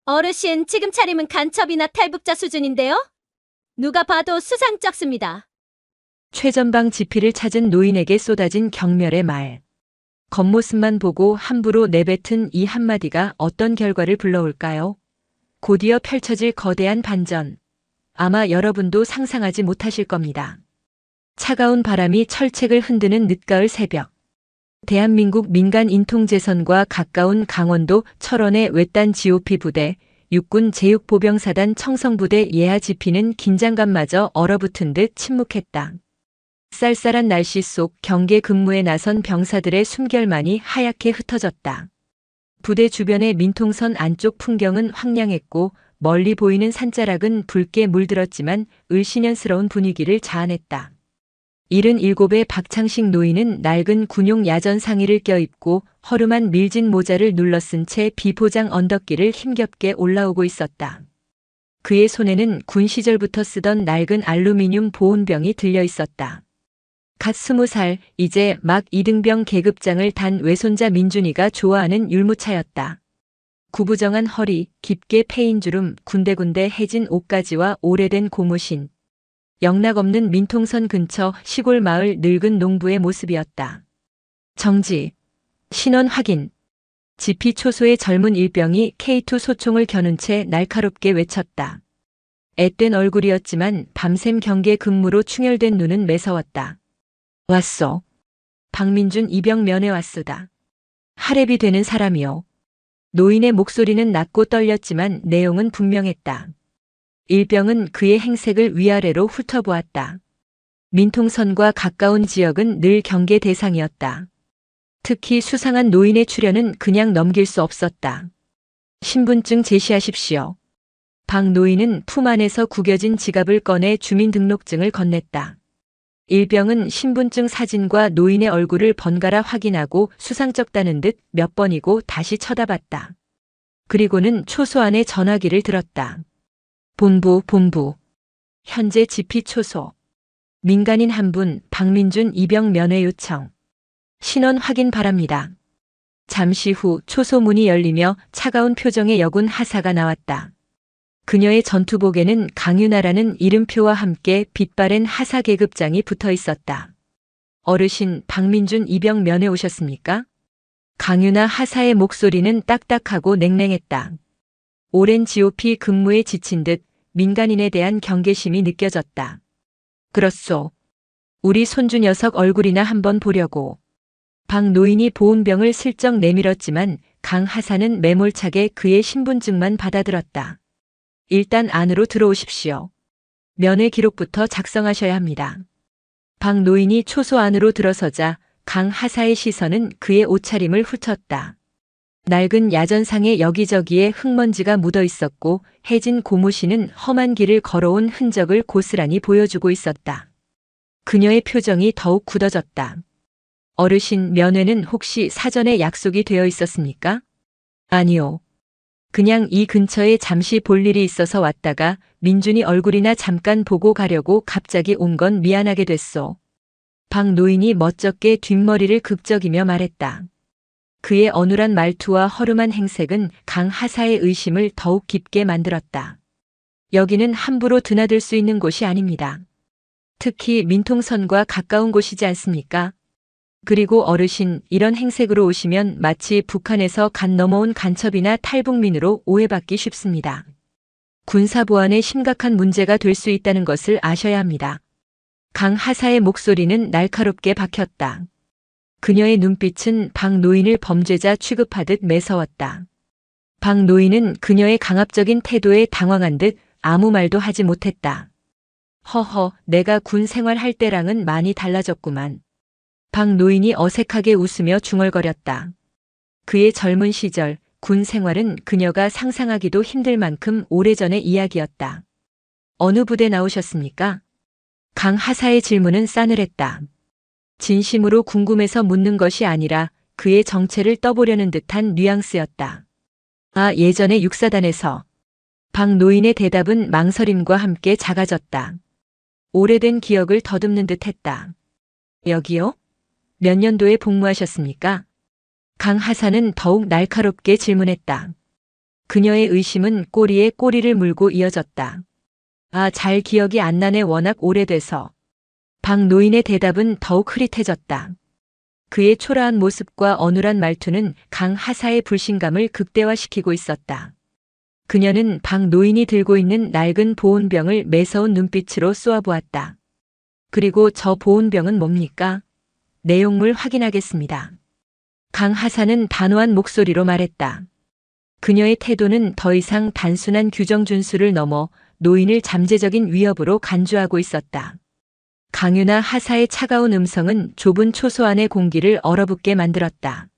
어르신, 지금 차림은 간첩이나 탈북자 수준인데요? 누가 봐도 수상쩍습니다. 최전방 지피를 찾은 노인에게 쏟아진 경멸의 말. 겉모습만 보고 함부로 내뱉은 이 한마디가 어떤 결과를 불러올까요? 곧이어 펼쳐질 거대한 반전. 아마 여러분도 상상하지 못하실 겁니다. 차가운 바람이 철책을 흔드는 늦가을 새벽. 대한민국 민간 인통재선과 가까운 강원도 철원의 외딴 GOP 부대, 육군 제육보병사단 청성부대 예하 지피는 긴장감마저 얼어붙은 듯 침묵했다. 쌀쌀한 날씨 속 경계 근무에 나선 병사들의 숨결만이 하얗게 흩어졌다. 부대 주변의 민통선 안쪽 풍경은 황량했고 멀리 보이는 산자락은 붉게 물들었지만 을씨년스러운 분위기를 자아냈다. 77의 박창식 노인은 낡은 군용 야전 상의를 껴입고 허름한 밀진 모자를 눌러쓴 채 비포장 언덕길을 힘겹게 올라오고 있었다. 그의 손에는 군 시절부터 쓰던 낡은 알루미늄 보온병이 들려 있었다. 갓 20살, 이제 막 이등병 계급장을 단 외손자 민준이가 좋아하는 율무차였다. 구부정한 허리, 깊게 패인 주름, 군데군데 해진 옷가지와 오래된 고무신. 영락없는 민통선 근처 시골 마을 늙은 농부의 모습이었다. 정지. 신원 확인. 지피 초소의 젊은 일병이 K2 소총을 겨눈 채 날카롭게 외쳤다. 앳된 얼굴이었지만 밤샘 경계 근무로 충혈된 눈은 매서웠다. 왔소. 박민준 이병 면회 왔소다. 하랩이 되는 사람이요. 노인의 목소리는 낮고 떨렸지만 내용은 분명했다. 일병은 그의 행색을 위아래로 훑어보았다. 민통선과 가까운 지역은 늘 경계 대상이었다. 특히 수상한 노인의 출연은 그냥 넘길 수 없었다. 신분증 제시하십시오. 박 노인은 품 안에서 구겨진 지갑을 꺼내 주민등록증을 건넸다. 일병은 신분증 사진과 노인의 얼굴을 번갈아 확인하고 수상쩍다는 듯 몇 번이고 다시 쳐다봤다. 그리고는 초소 안에 전화기를 들었다. 본부. 현재 지피 초소. 민간인 한 분, 박민준 이병 면회 요청. 신원 확인 바랍니다. 잠시 후 초소 문이 열리며 차가운 표정의 여군 하사가 나왔다. 그녀의 전투복에는 강윤아라는 이름표와 함께 빛바랜 하사 계급장이 붙어 있었다. 어르신, 박민준 이병 면회 오셨습니까? 강윤아 하사의 목소리는 딱딱하고 냉랭했다. 오랜 GOP 근무에 지친 듯 민간인에 대한 경계심이 느껴졌다. 그렇소. 우리 손주 녀석 얼굴이나 한번 보려고. 박 노인이 보온병을 슬쩍 내밀었지만 강 하사는 매몰차게 그의 신분증만 받아들었다. 일단 안으로 들어오십시오. 면회 기록부터 작성하셔야 합니다. 박 노인이 초소 안으로 들어서자 강 하사의 시선은 그의 옷차림을 훑었다. 낡은 야전상에 여기저기에 흙먼지가 묻어 있었고 해진 고무신은 험한 길을 걸어온 흔적을 고스란히 보여주고 있었다. 그녀의 표정이 더욱 굳어졌다. 어르신, 면회는 혹시 사전에 약속이 되어 있었습니까? 아니요. 그냥 이 근처에 잠시 볼 일이 있어서 왔다가 민준이 얼굴이나 잠깐 보고 가려고 갑자기 온 건 미안하게 됐소. 박 노인이 멋쩍게 뒷머리를 극적이며 말했다. 그의 어눌한 말투와 허름한 행색은 강 하사의 의심을 더욱 깊게 만들었다. 여기는 함부로 드나들 수 있는 곳이 아닙니다. 특히 민통선과 가까운 곳이지 않습니까? 그리고 어르신, 이런 행색으로 오시면 마치 북한에서 간 넘어온 간첩이나 탈북민으로 오해받기 쉽습니다. 군사보안에 심각한 문제가 될 수 있다는 것을 아셔야 합니다. 강 하사의 목소리는 날카롭게 박혔다. 그녀의 눈빛은 박 노인을 범죄자 취급하듯 매서웠다. 박 노인은 그녀의 강압적인 태도에 당황한 듯 아무 말도 하지 못했다. 허허, 내가 군 생활할 때랑은 많이 달라졌구만. 박 노인이 어색하게 웃으며 중얼거렸다. 그의 젊은 시절, 군 생활은 그녀가 상상하기도 힘들 만큼 오래전의 이야기였다. 어느 부대 나오셨습니까? 강 하사의 질문은 싸늘했다. 진심으로 궁금해서 묻는 것이 아니라 그의 정체를 떠보려는 듯한 뉘앙스였다. 아, 예전에 육사단에서. 박 노인의 대답은 망설임과 함께 작아졌다. 오래된 기억을 더듬는 듯 했다. 여기요? 몇 년도에 복무하셨습니까? 강 하사는 더욱 날카롭게 질문했다. 그녀의 의심은 꼬리에 꼬리를 물고 이어졌다. 아, 잘 기억이 안 나네. 워낙 오래돼서. 박 노인의 대답은 더욱 흐릿해졌다. 그의 초라한 모습과 어눌한 말투는 강 하사의 불신감을 극대화시키고 있었다. 그녀는 박 노인이 들고 있는 낡은 보온병을 매서운 눈빛으로 쏘아보았다. 그리고 저 보온병은 뭡니까? 내용물 확인하겠습니다. 강 하사는 단호한 목소리로 말했다. 그녀의 태도는 더 이상 단순한 규정 준수를 넘어 노인을 잠재적인 위협으로 간주하고 있었다. 강유나 하사의 차가운 음성은 좁은 초소 안의 공기를 얼어붙게 만들었다.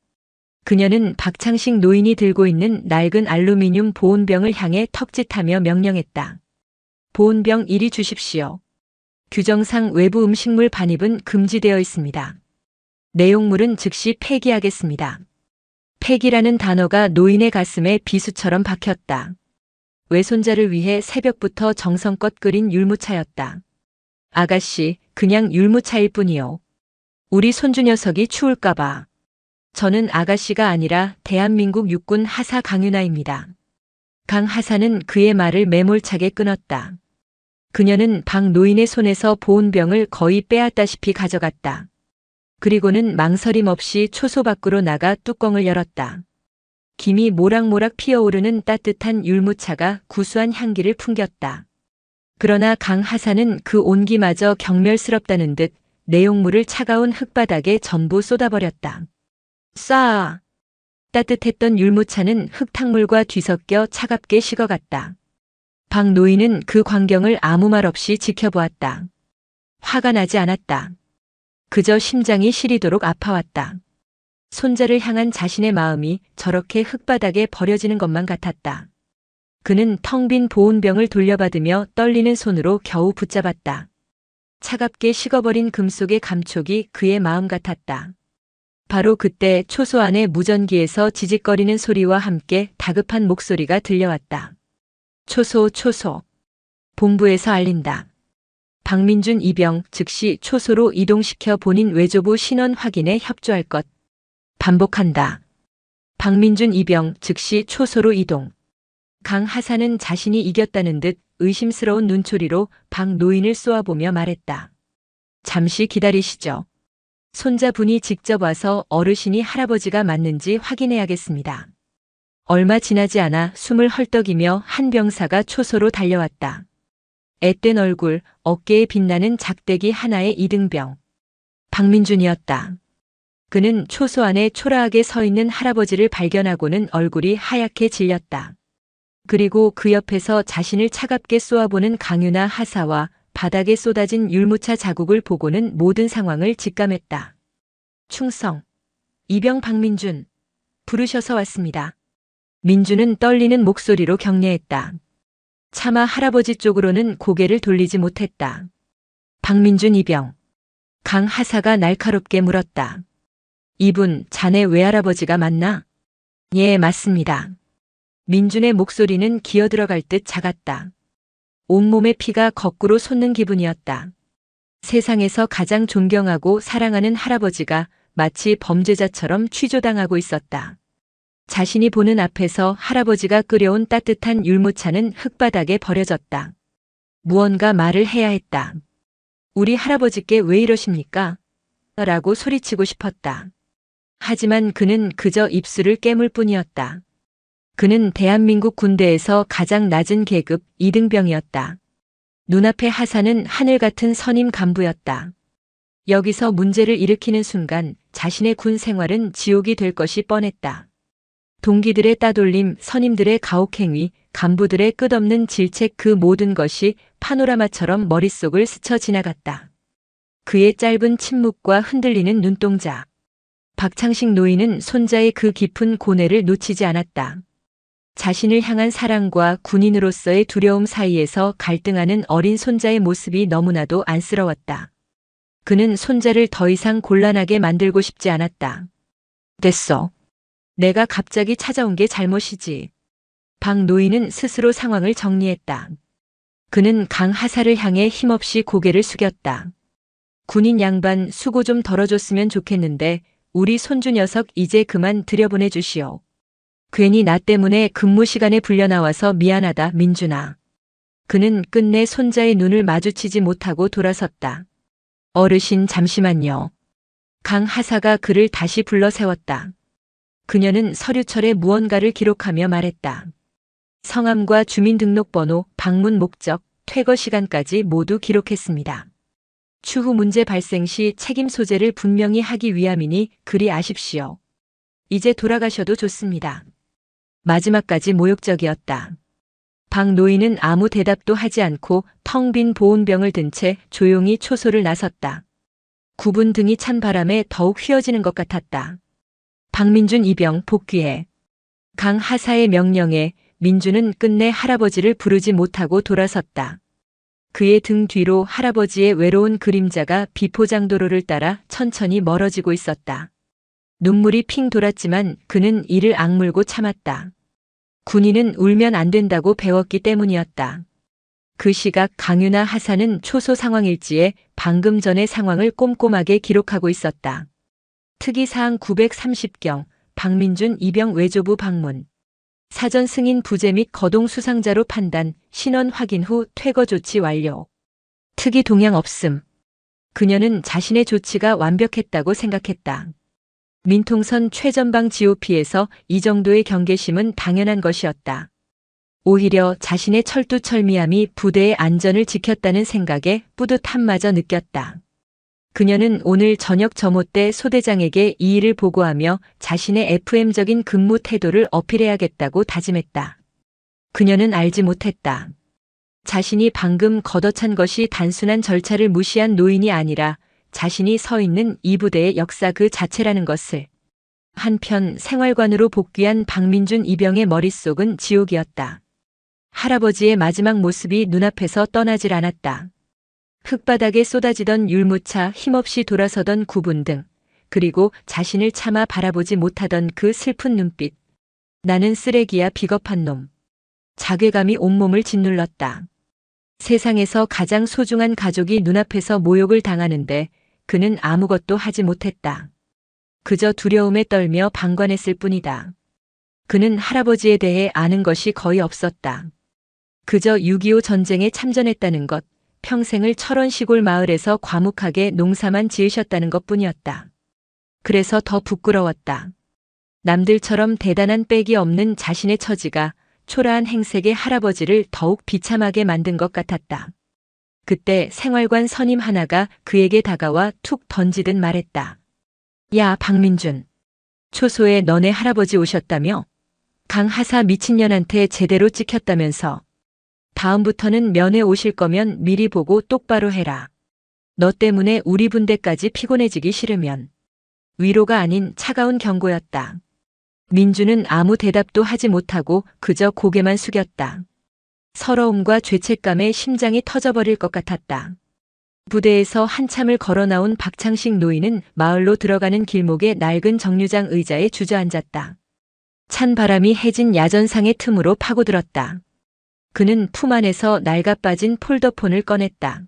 그녀는 박창식 노인이 들고 있는 낡은 알루미늄 보온병을 향해 턱짓하며 명령했다. 보온병 이리 주십시오. 규정상 외부 음식물 반입은 금지되어 있습니다. 내용물은 즉시 폐기하겠습니다. 폐기라는 단어가 노인의 가슴에 비수처럼 박혔다. 외손자를 위해 새벽부터 정성껏 끓인 율무차였다. 아가씨, 그냥 율무차일 뿐이요. 우리 손주 녀석이 추울까봐. 저는 아가씨가 아니라 대한민국 육군 하사 강윤아입니다. 강 하사는 그의 말을 매몰차게 끊었다. 그녀는 박 노인의 손에서 보온병을 거의 빼앗다시피 가져갔다. 그리고는 망설임 없이 초소 밖으로 나가 뚜껑을 열었다. 김이 모락모락 피어오르는 따뜻한 율무차가 구수한 향기를 풍겼다. 그러나 강 하사는 그 온기마저 경멸스럽다는 듯 내용물을 차가운 흙바닥에 전부 쏟아버렸다. 쏴! 따뜻했던 율무차는 흙탕물과 뒤섞여 차갑게 식어갔다. 박 노인은 그 광경을 아무 말 없이 지켜보았다. 화가 나지 않았다. 그저 심장이 시리도록 아파왔다. 손자를 향한 자신의 마음이 저렇게 흙바닥에 버려지는 것만 같았다. 그는 텅 빈 보온병을 돌려받으며 떨리는 손으로 겨우 붙잡았다. 차갑게 식어버린 금속의 감촉이 그의 마음 같았다. 바로 그때 초소 안의 무전기에서 지직거리는 소리와 함께 다급한 목소리가 들려왔다. 초소. 본부에서 알린다. 박민준 이병 즉시 초소로 이동시켜 본인 외조부 신원 확인에 협조할 것. 반복한다. 박민준 이병 즉시 초소로 이동. 강 하사는 자신이 이겼다는 듯 의심스러운 눈초리로 박 노인을 쏘아보며 말했다. 잠시 기다리시죠. 손자분이 직접 와서 어르신이 할아버지가 맞는지 확인해야겠습니다. 얼마 지나지 않아 숨을 헐떡이며 한 병사가 초소로 달려왔다. 앳된 얼굴, 어깨에 빛나는 작대기 하나의 이등병. 박민준이었다. 그는 초소 안에 초라하게 서 있는 할아버지를 발견하고는 얼굴이 하얗게 질렸다. 그리고 그 옆에서 자신을 차갑게 쏘아보는 강유나 하사와 바닥에 쏟아진 율무차 자국을 보고는 모든 상황을 직감했다. 충성. 이병 박민준. 부르셔서 왔습니다. 민준은 떨리는 목소리로 격려했다. 차마 할아버지 쪽으로는 고개를 돌리지 못했다. 박민준 이병. 강 하사가 날카롭게 물었다. 이분 자네 외할아버지가 맞나? 예, 맞습니다. 민준의 목소리는 기어들어갈 듯 작았다. 온몸의 피가 거꾸로 솟는 기분이었다. 세상에서 가장 존경하고 사랑하는 할아버지가 마치 범죄자처럼 취조당하고 있었다. 자신이 보는 앞에서 할아버지가 끓여온 따뜻한 율무차는 흙바닥에 버려졌다. 무언가 말을 해야 했다. 우리 할아버지께 왜 이러십니까? 라고 소리치고 싶었다. 하지만 그는 그저 입술을 깨물 뿐이었다. 그는 대한민국 군대에서 가장 낮은 계급 2등병이었다. 눈앞의 하사는 하늘 같은 선임 간부였다. 여기서 문제를 일으키는 순간 자신의 군 생활은 지옥이 될 것이 뻔했다. 동기들의 따돌림, 선임들의 가혹행위, 간부들의 끝없는 질책 그 모든 것이 파노라마처럼 머릿속을 스쳐 지나갔다. 그의 짧은 침묵과 흔들리는 눈동자. 박창식 노인은 손자의 그 깊은 고뇌를 놓치지 않았다. 자신을 향한 사랑과 군인으로서의 두려움 사이에서 갈등하는 어린 손자의 모습이 너무나도 안쓰러웠다. 그는 손자를 더 이상 곤란하게 만들고 싶지 않았다. 됐어. 내가 갑자기 찾아온 게 잘못이지. 박 노인은 스스로 상황을 정리했다. 그는 강 하사를 향해 힘없이 고개를 숙였다. 군인 양반 수고 좀 덜어줬으면 좋겠는데 우리 손주 녀석 이제 그만 들여보내 주시오. 괜히 나 때문에 근무 시간에 불려 나와서 미안하다, 민준아. 그는 끝내 손자의 눈을 마주치지 못하고 돌아섰다. 어르신 잠시만요. 강 하사가 그를 다시 불러 세웠다. 그녀는 서류철에 무언가를 기록하며 말했다. 성함과 주민등록번호, 방문 목적, 퇴거 시간까지 모두 기록했습니다. 추후 문제 발생 시 책임 소재를 분명히 하기 위함이니 그리 아십시오. 이제 돌아가셔도 좋습니다. 마지막까지 모욕적이었다. 박 노인은 아무 대답도 하지 않고 텅 빈 보온병을 든 채 조용히 초소를 나섰다. 굽은 등이 찬 바람에 더욱 휘어지는 것 같았다. 박민준 이병 복귀해. 강 하사의 명령에 민준은 끝내 할아버지를 부르지 못하고 돌아섰다. 그의 등 뒤로 할아버지의 외로운 그림자가 비포장도로를 따라 천천히 멀어지고 있었다. 눈물이 핑 돌았지만 그는 이를 악물고 참았다. 군인은 울면 안 된다고 배웠기 때문이었다. 그 시각 강유나 하사는 초소 상황일지에 방금 전의 상황을 꼼꼼하게 기록하고 있었다. 특이사항 930경, 박민준 이병 외조부 방문. 사전 승인 부재 및 거동 수상자로 판단, 신원 확인 후 퇴거 조치 완료. 특이 동향 없음. 그녀는 자신의 조치가 완벽했다고 생각했다. 민통선 최전방 GOP에서 이 정도의 경계심은 당연한 것이었다. 오히려 자신의 철두철미함이 부대의 안전을 지켰다는 생각에 뿌듯함마저 느꼈다. 그녀는 오늘 저녁 점호 때 소대장에게 이 일을 보고하며 자신의 FM적인 근무 태도를 어필해야겠다고 다짐했다. 그녀는 알지 못했다. 자신이 방금 걷어찬 것이 단순한 절차를 무시한 노인이 아니라 자신이 서 있는 이 부대의 역사 그 자체라는 것을. 한편 생활관으로 복귀한 박민준 이병의 머릿속은 지옥이었다. 할아버지의 마지막 모습이 눈앞에서 떠나질 않았다. 흙바닥에 쏟아지던 율무차 힘없이 돌아서던 구분 등, 그리고 자신을 차마 바라보지 못하던 그 슬픈 눈빛. 나는 쓰레기야, 비겁한 놈. 자괴감이 온몸을 짓눌렀다. 세상에서 가장 소중한 가족이 눈앞에서 모욕을 당하는데 그는 아무것도 하지 못했다. 그저 두려움에 떨며 방관했을 뿐이다. 그는 할아버지에 대해 아는 것이 거의 없었다. 그저 6.25 전쟁에 참전했다는 것, 평생을 철원 시골 마을에서 과묵하게 농사만 지으셨다는 것뿐이었다. 그래서 더 부끄러웠다. 남들처럼 대단한 빽이 없는 자신의 처지가 초라한 행색의 할아버지를 더욱 비참하게 만든 것 같았다. 그때 생활관 선임 하나가 그에게 다가와 툭 던지듯 말했다. 야, 박민준. 초소에 너네 할아버지 오셨다며? 강하사 미친년한테 제대로 찍혔다면서. 다음부터는 면회 오실 거면 미리 보고 똑바로 해라. 너 때문에 우리 분대까지 피곤해지기 싫으면. 위로가 아닌 차가운 경고였다. 민주는 아무 대답도 하지 못하고 그저 고개만 숙였다. 서러움과 죄책감에 심장이 터져버릴 것 같았다. 부대에서 한참을 걸어 나온 박창식 노인은 마을로 들어가는 길목의 낡은 정류장 의자에 주저앉았다. 찬 바람이 해진 야전상의 틈으로 파고들었다. 그는 품 안에서 낡아빠진 폴더폰을 꺼냈다.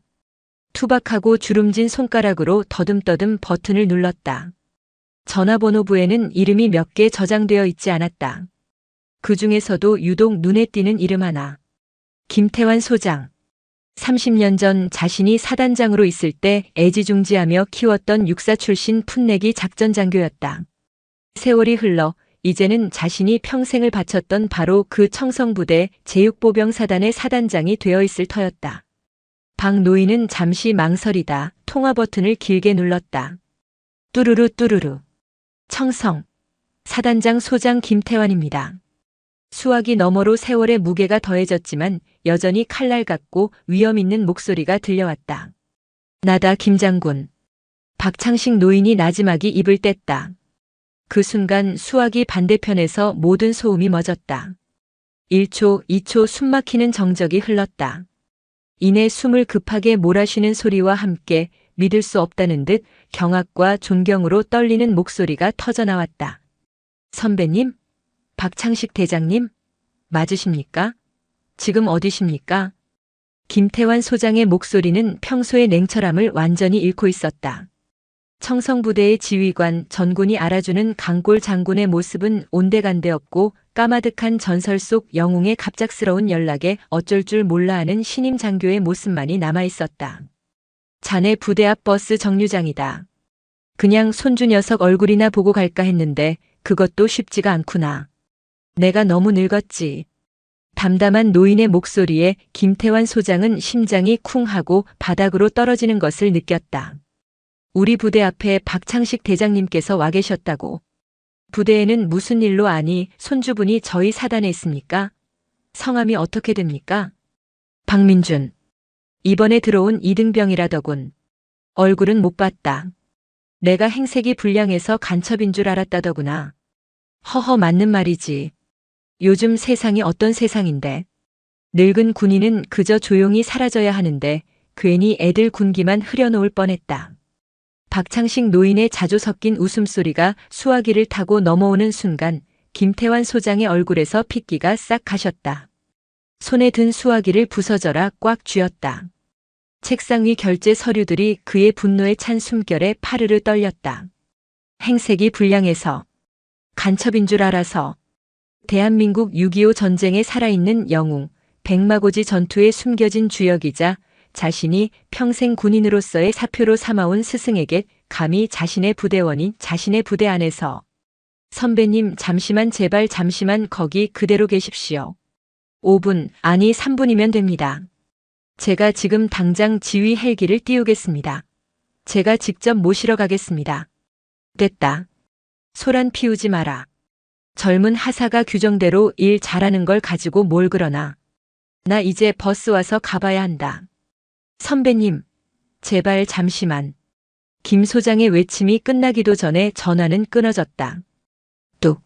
투박하고 주름진 손가락으로 더듬더듬 버튼을 눌렀다. 전화번호부에는 이름이 몇 개 저장되어 있지 않았다. 그 중에서도 유독 눈에 띄는 이름 하나. 김태환 소장. 30년 전 자신이 사단장으로 있을 때 애지중지하며 키웠던 육사 출신 풋내기 작전장교였다. 세월이 흘러 이제는 자신이 평생을 바쳤던 바로 그 청성부대 제6보병사단의 사단장이 되어 있을 터였다. 박 노인은 잠시 망설이다 통화 버튼을 길게 눌렀다. 뚜루루 뚜루루. 청성. 사단장 소장 김태환입니다. 수화기 너머로 세월의 무게가 더해졌지만 여전히 칼날 같고 위험 있는 목소리가 들려왔다. 나다, 김장군. 박창식 노인이 나지막이 입을 뗐다. 그 순간 수화기 반대편에서 모든 소음이 멎었다. 1초, 2초 숨막히는 정적이 흘렀다. 이내 숨을 급하게 몰아쉬는 소리와 함께 믿을 수 없다는 듯 경악과 존경으로 떨리는 목소리가 터져나왔다. 선배님? 박창식 대장님? 맞으십니까? 지금 어디십니까? 김태환 소장의 목소리는 평소의 냉철함을 완전히 잃고 있었다. 청성부대의 지휘관 전군이 알아주는 강골 장군의 모습은 온데간데 없고 까마득한 전설 속 영웅의 갑작스러운 연락에 어쩔 줄 몰라 하는 신임 장교의 모습만이 남아 있었다. 자네 부대 앞 버스 정류장이다. 그냥 손주 녀석 얼굴이나 보고 갈까 했는데 그것도 쉽지가 않구나. 내가 너무 늙었지. 담담한 노인의 목소리에 김태환 소장은 심장이 쿵 하고 바닥으로 떨어지는 것을 느꼈다. 우리 부대 앞에 박창식 대장님께서 와 계셨다고. 부대에는 무슨 일로 아니 손주분이 저희 사단에 있습니까? 성함이 어떻게 됩니까? 박민준. 이번에 들어온 이등병이라더군. 얼굴은 못 봤다. 내가 행색이 불량해서 간첩인 줄 알았다더구나. 허허 맞는 말이지. 요즘 세상이 어떤 세상인데. 늙은 군인은 그저 조용히 사라져야 하는데 괜히 애들 군기만 흐려놓을 뻔했다. 박창식 노인의 자주 섞인 웃음소리가 수화기를 타고 넘어오는 순간 김태환 소장의 얼굴에서 핏기가 싹 가셨다. 손에 든 수화기를 부서져라 꽉 쥐었다. 책상 위 결제 서류들이 그의 분노에 찬 숨결에 파르르 떨렸다. 행색이 불량해서, 간첩인 줄 알아서, 대한민국 6.25 전쟁에 살아있는 영웅, 백마고지 전투에 숨겨진 주역이자 자신이 평생 군인으로서의 사표로 삼아온 스승에게 감히 자신의 부대원인 자신의 부대 안에서 선배님 잠시만 제발 잠시만 거기 그대로 계십시오. 5분 아니 3분이면 됩니다. 제가 지금 당장 지휘 헬기를 띄우겠습니다. 제가 직접 모시러 가겠습니다. 됐다. 소란 피우지 마라. 젊은 하사가 규정대로 일 잘하는 걸 가지고 뭘 그러나. 나 이제 버스 와서 가봐야 한다. 선배님, 제발 잠시만. 김 소장의 외침이 끝나기도 전에 전화는 끊어졌다. 뚝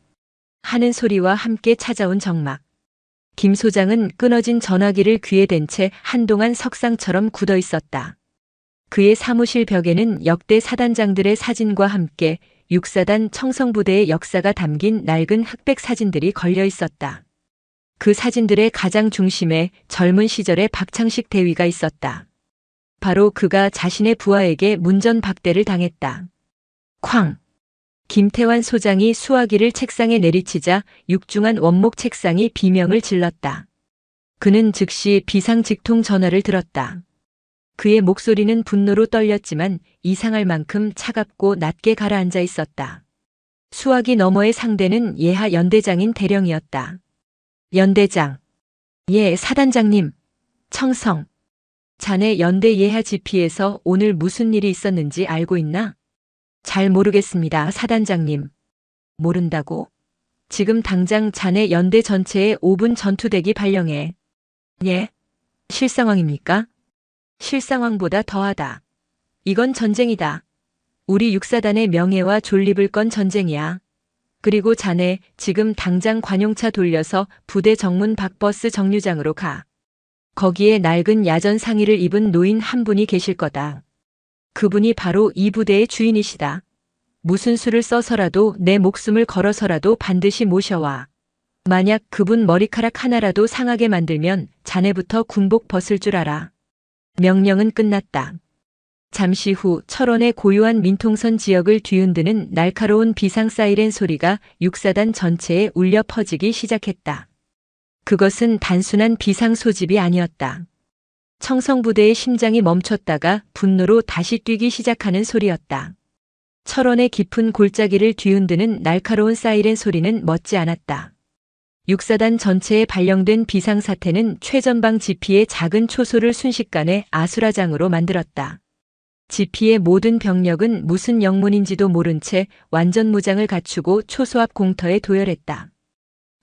하는 소리와 함께 찾아온 정막. 김 소장은 끊어진 전화기를 귀에 댄 채 한동안 석상처럼 굳어 있었다. 그의 사무실 벽에는 역대 사단장들의 사진과 함께 6사단 청성부대의 역사가 담긴 낡은 흑백 사진들이 걸려 있었다. 그 사진들의 가장 중심에 젊은 시절의 박창식 대위가 있었다. 바로 그가 자신의 부하에게 문전박대를 당했다. 쾅! 김태환 소장이 수화기를 책상에 내리치자 육중한 원목 책상이 비명을 질렀다. 그는 즉시 비상직통 전화를 들었다. 그의 목소리는 분노로 떨렸지만 이상할 만큼 차갑고 낮게 가라앉아 있었다. 수화기 너머의 상대는 예하 연대장인 대령이었다. 연대장. 예, 사단장님. 청성. 자네 연대 예하 지피에서 오늘 무슨 일이 있었는지 알고 있나? 잘 모르겠습니다, 사단장님. 모른다고? 지금 당장 자네 연대 전체에 5분 전투대기 발령해. 예? 실상황입니까? 실상황보다 더하다. 이건 전쟁이다. 우리 육사단의 명예와 존립을 건 전쟁이야. 그리고 자네 지금 당장 관용차 돌려서 부대 정문 박버스 정류장으로 가. 거기에 낡은 야전 상의를 입은 노인 한 분이 계실 거다. 그분이 바로 이 부대의 주인이시다. 무슨 수를 써서라도 내 목숨을 걸어서라도 반드시 모셔와. 만약 그분 머리카락 하나라도 상하게 만들면 자네부터 군복 벗을 줄 알아. 명령은 끝났다. 잠시 후 철원의 고요한 민통선 지역을 뒤흔드는 날카로운 비상 사이렌 소리가 육사단 전체에 울려 퍼지기 시작했다. 그것은 단순한 비상 소집이 아니었다. 청성부대의 심장이 멈췄다가 분노로 다시 뛰기 시작하는 소리였다. 철원의 깊은 골짜기를 뒤흔드는 날카로운 사이렌 소리는 멎지 않았다. 육사단 전체에 발령된 비상사태는 최전방 지피의 작은 초소를 순식간에 아수라장으로 만들었다. 지피의 모든 병력은 무슨 영문인지도 모른 채 완전 무장을 갖추고 초소 앞 공터에 도열했다.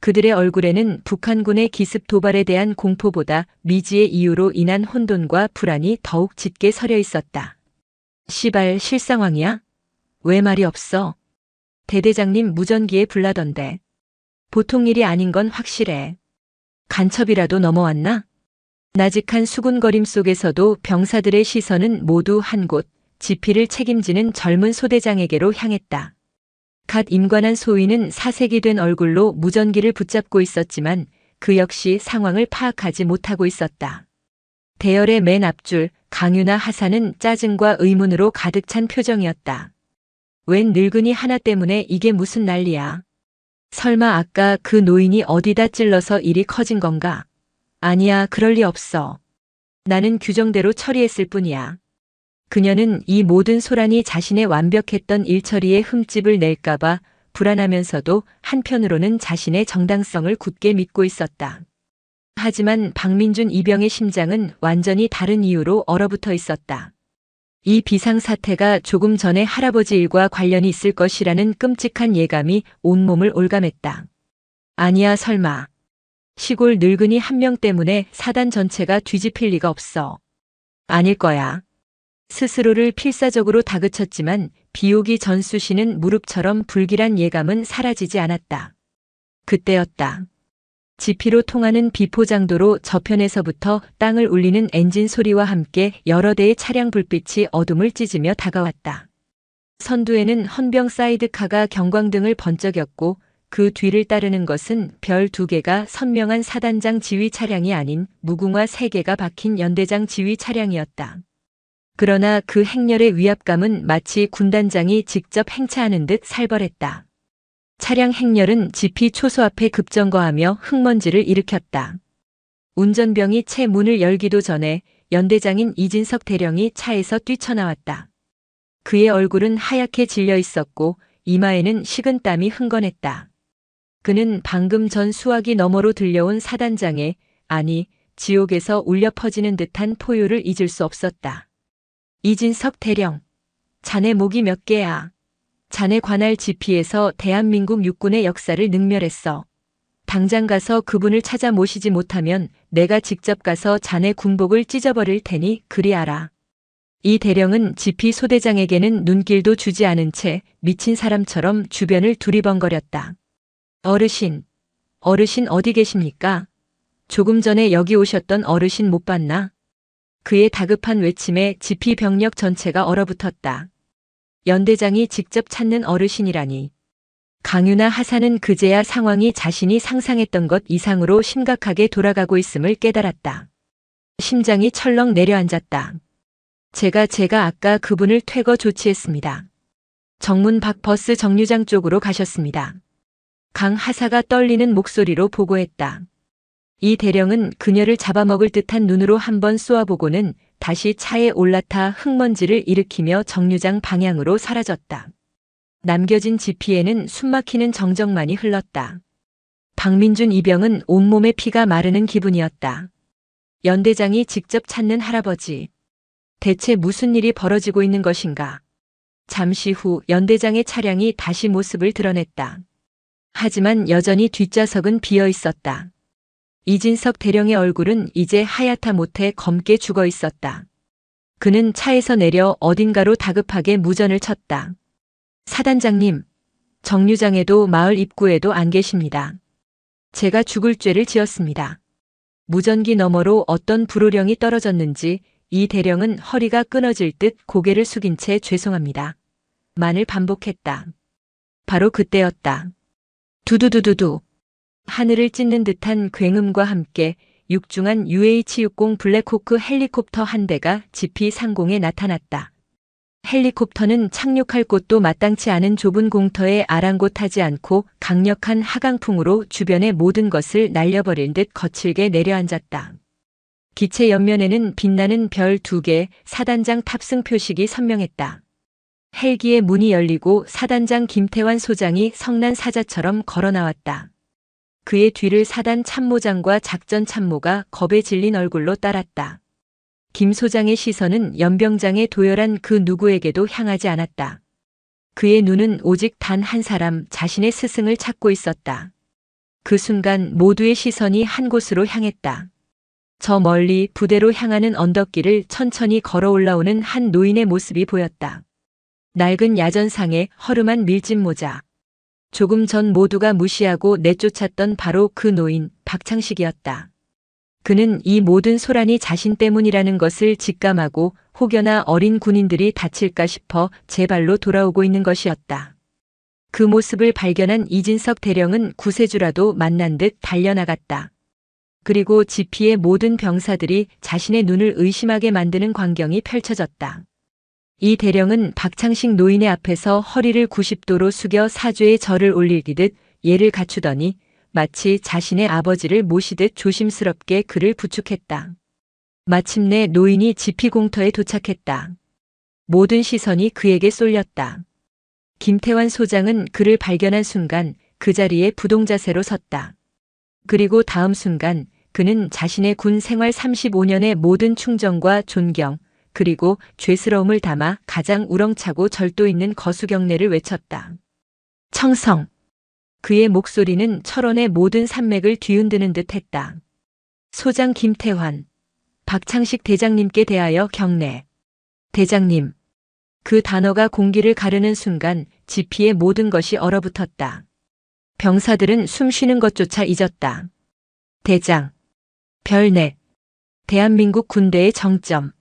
그들의 얼굴에는 북한군의 기습 도발에 대한 공포보다 미지의 이유로 인한 혼돈과 불안이 더욱 짙게 서려 있었다. 시발 실상황이야? 왜 말이 없어? 대대장님 무전기에 불나던데. 보통 일이 아닌 건 확실해. 간첩이라도 넘어왔나? 나직한 수군거림 속에서도 병사들의 시선은 모두 한 곳, 지피를 책임지는 젊은 소대장에게로 향했다. 갓 임관한 소위는 사색이 된 얼굴로 무전기를 붙잡고 있었지만 그 역시 상황을 파악하지 못하고 있었다. 대열의 맨 앞줄 강유나 하사는 짜증과 의문으로 가득 찬 표정이었다. 웬 늙은이 하나 때문에 이게 무슨 난리야. 설마 아까 그 노인이 어디다 찔러서 일이 커진 건가? 아니야, 그럴 리 없어. 나는 규정대로 처리했을 뿐이야. 그녀는 이 모든 소란이 자신의 완벽했던 일처리에 흠집을 낼까봐 불안하면서도 한편으로는 자신의 정당성을 굳게 믿고 있었다. 하지만 박민준 이병의 심장은 완전히 다른 이유로 얼어붙어 있었다. 이 비상사태가 조금 전에 할아버지 일과 관련이 있을 것이라는 끔찍한 예감이 온몸을 올감했다. 아니야, 설마. 시골 늙은이 한 명 때문에 사단 전체가 뒤집힐 리가 없어. 아닐 거야. 스스로를 필사적으로 다그쳤지만 비오기 전 수시는 무릎처럼 불길한 예감은 사라지지 않았다. 그때였다. 지피로 통하는 비포장도로 저편에서부터 땅을 울리는 엔진 소리와 함께 여러 대의 차량 불빛이 어둠을 찢으며 다가왔다. 선두에는 헌병 사이드카가 경광등을 번쩍였고 그 뒤를 따르는 것은 별 2개가 선명한 사단장 지휘 차량이 아닌 무궁화 3개가 박힌 연대장 지휘 차량이었다. 그러나 그 행렬의 위압감은 마치 군단장이 직접 행차하는 듯 살벌했다. 차량 행렬은 지피 초소 앞에 급정거하며 흙먼지를 일으켰다. 운전병이 채 문을 열기도 전에 연대장인 이진석 대령이 차에서 뛰쳐나왔다. 그의 얼굴은 하얗게 질려 있었고 이마에는 식은 땀이 흥건했다. 그는 방금 전 수화기 너머로 들려온 사단장의, 아니, 지옥에서 울려 퍼지는 듯한 포효를 잊을 수 없었다. 이진석 대령, 자네 목이 몇 개야? 자네 관할 지피에서 대한민국 육군의 역사를 능멸했어. 당장 가서 그분을 찾아 모시지 못하면 내가 직접 가서 자네 군복을 찢어버릴 테니 그리 알아. 이 대령은 지피 소대장에게는 눈길도 주지 않은 채 미친 사람처럼 주변을 두리번거렸다. 어르신, 어르신 어디 계십니까? 조금 전에 여기 오셨던 어르신 못 봤나? 그의 다급한 외침에 지피 병력 전체가 얼어붙었다. 연대장이 직접 찾는 어르신이라니. 강유나 하사는 그제야 상황이 자신이 상상했던 것 이상으로 심각하게 돌아가고 있음을 깨달았다. 심장이 철렁 내려앉았다. 제가 아까 그분을 퇴거 조치했습니다. 정문 밖 버스 정류장 쪽으로 가셨습니다. 강 하사가 떨리는 목소리로 보고했다. 이 대령은 그녀를 잡아먹을 듯한 눈으로 한번 쏘아보고는 다시 차에 올라타 흙먼지를 일으키며 정류장 방향으로 사라졌다. 남겨진 지피에는 숨막히는 정적만이 흘렀다. 박민준 이병은 온몸에 피가 마르는 기분이었다. 연대장이 직접 찾는 할아버지. 대체 무슨 일이 벌어지고 있는 것인가? 잠시 후 연대장의 차량이 다시 모습을 드러냈다. 하지만 여전히 뒷좌석은 비어 있었다. 이진석 대령의 얼굴은 이제 하얗다 못해 검게 죽어 있었다. 그는 차에서 내려 어딘가로 다급하게 무전을 쳤다. 사단장님, 정류장에도 마을 입구에도 안 계십니다. 제가 죽을 죄를 지었습니다. 무전기 너머로 어떤 불호령이 떨어졌는지 이 대령은 허리가 끊어질 듯 고개를 숙인 채 죄송합니다. 만을 반복했다. 바로 그때였다. 두두두두두. 하늘을 찢는 듯한 굉음과 함께 육중한 UH-60 블랙호크 헬리콥터 한 대가 지피 상공에 나타났다. 헬리콥터는 착륙할 곳도 마땅치 않은 좁은 공터에 아랑곳하지 않고 강력한 하강풍으로 주변의 모든 것을 날려버릴 듯 거칠게 내려앉았다. 기체 옆면에는 빛나는 별 2개, 사단장 탑승 표식이 선명했다. 헬기의 문이 열리고 사단장 김태환 소장이 성난 사자처럼 걸어 나왔다. 그의 뒤를 사단 참모장과 작전 참모가 겁에 질린 얼굴로 따랐다. 김 소장의 시선은 연병장의 도열한 그 누구에게도 향하지 않았다. 그의 눈은 오직 단 한 사람, 자신의 스승을 찾고 있었다. 그 순간 모두의 시선이 한 곳으로 향했다. 저 멀리 부대로 향하는 언덕길을 천천히 걸어 올라오는 한 노인의 모습이 보였다. 낡은 야전상에 허름한 밀짚 모자. 조금 전 모두가 무시하고 내쫓았던 바로 그 노인, 박창식이었다. 그는 이 모든 소란이 자신 때문이라는 것을 직감하고 혹여나 어린 군인들이 다칠까 싶어 제 발로 돌아오고 있는 것이었다. 그 모습을 발견한 이진석 대령은 구세주라도 만난 듯 달려나갔다. 그리고 지피의 모든 병사들이 자신의 눈을 의심하게 만드는 광경이 펼쳐졌다. 이 대령은 박창식 노인의 앞에서 허리를 90도로 숙여 사죄의 절을 올리듯 예를 갖추더니 마치 자신의 아버지를 모시듯 조심스럽게 그를 부축했다. 마침내 노인이 지피공터에 도착했다. 모든 시선이 그에게 쏠렸다. 김태환 소장은 그를 발견한 순간 그 자리에 부동자세로 섰다. 그리고 다음 순간 그는 자신의 군 생활 35년의 모든 충정과 존경, 그리고 죄스러움을 담아 가장 우렁차고 절도 있는 거수경례를 외쳤다. 청성. 그의 목소리는 철원의 모든 산맥을 뒤흔드는 듯 했다. 소장 김태환. 박창식 대장님께 대하여 경례. 대장님. 그 단어가 공기를 가르는 순간 지피의 모든 것이 얼어붙었다. 병사들은 숨 쉬는 것조차 잊었다. 대장. 별내. 대한민국 군대의 정점.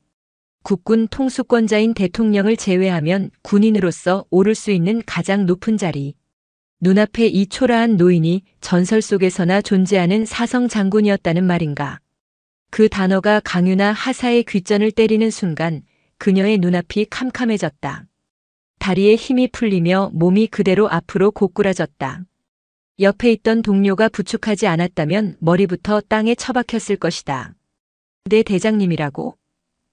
국군 통수권자인 대통령을 제외하면 군인으로서 오를 수 있는 가장 높은 자리. 눈앞에 이 초라한 노인이 전설 속에서나 존재하는 사성 장군이었다는 말인가. 그 단어가 강유나 하사의 귓전을 때리는 순간 그녀의 눈앞이 캄캄해졌다. 다리에 힘이 풀리며 몸이 그대로 앞으로 고꾸라졌다. 옆에 있던 동료가 부축하지 않았다면 머리부터 땅에 처박혔을 것이다. 내 대장님이라고?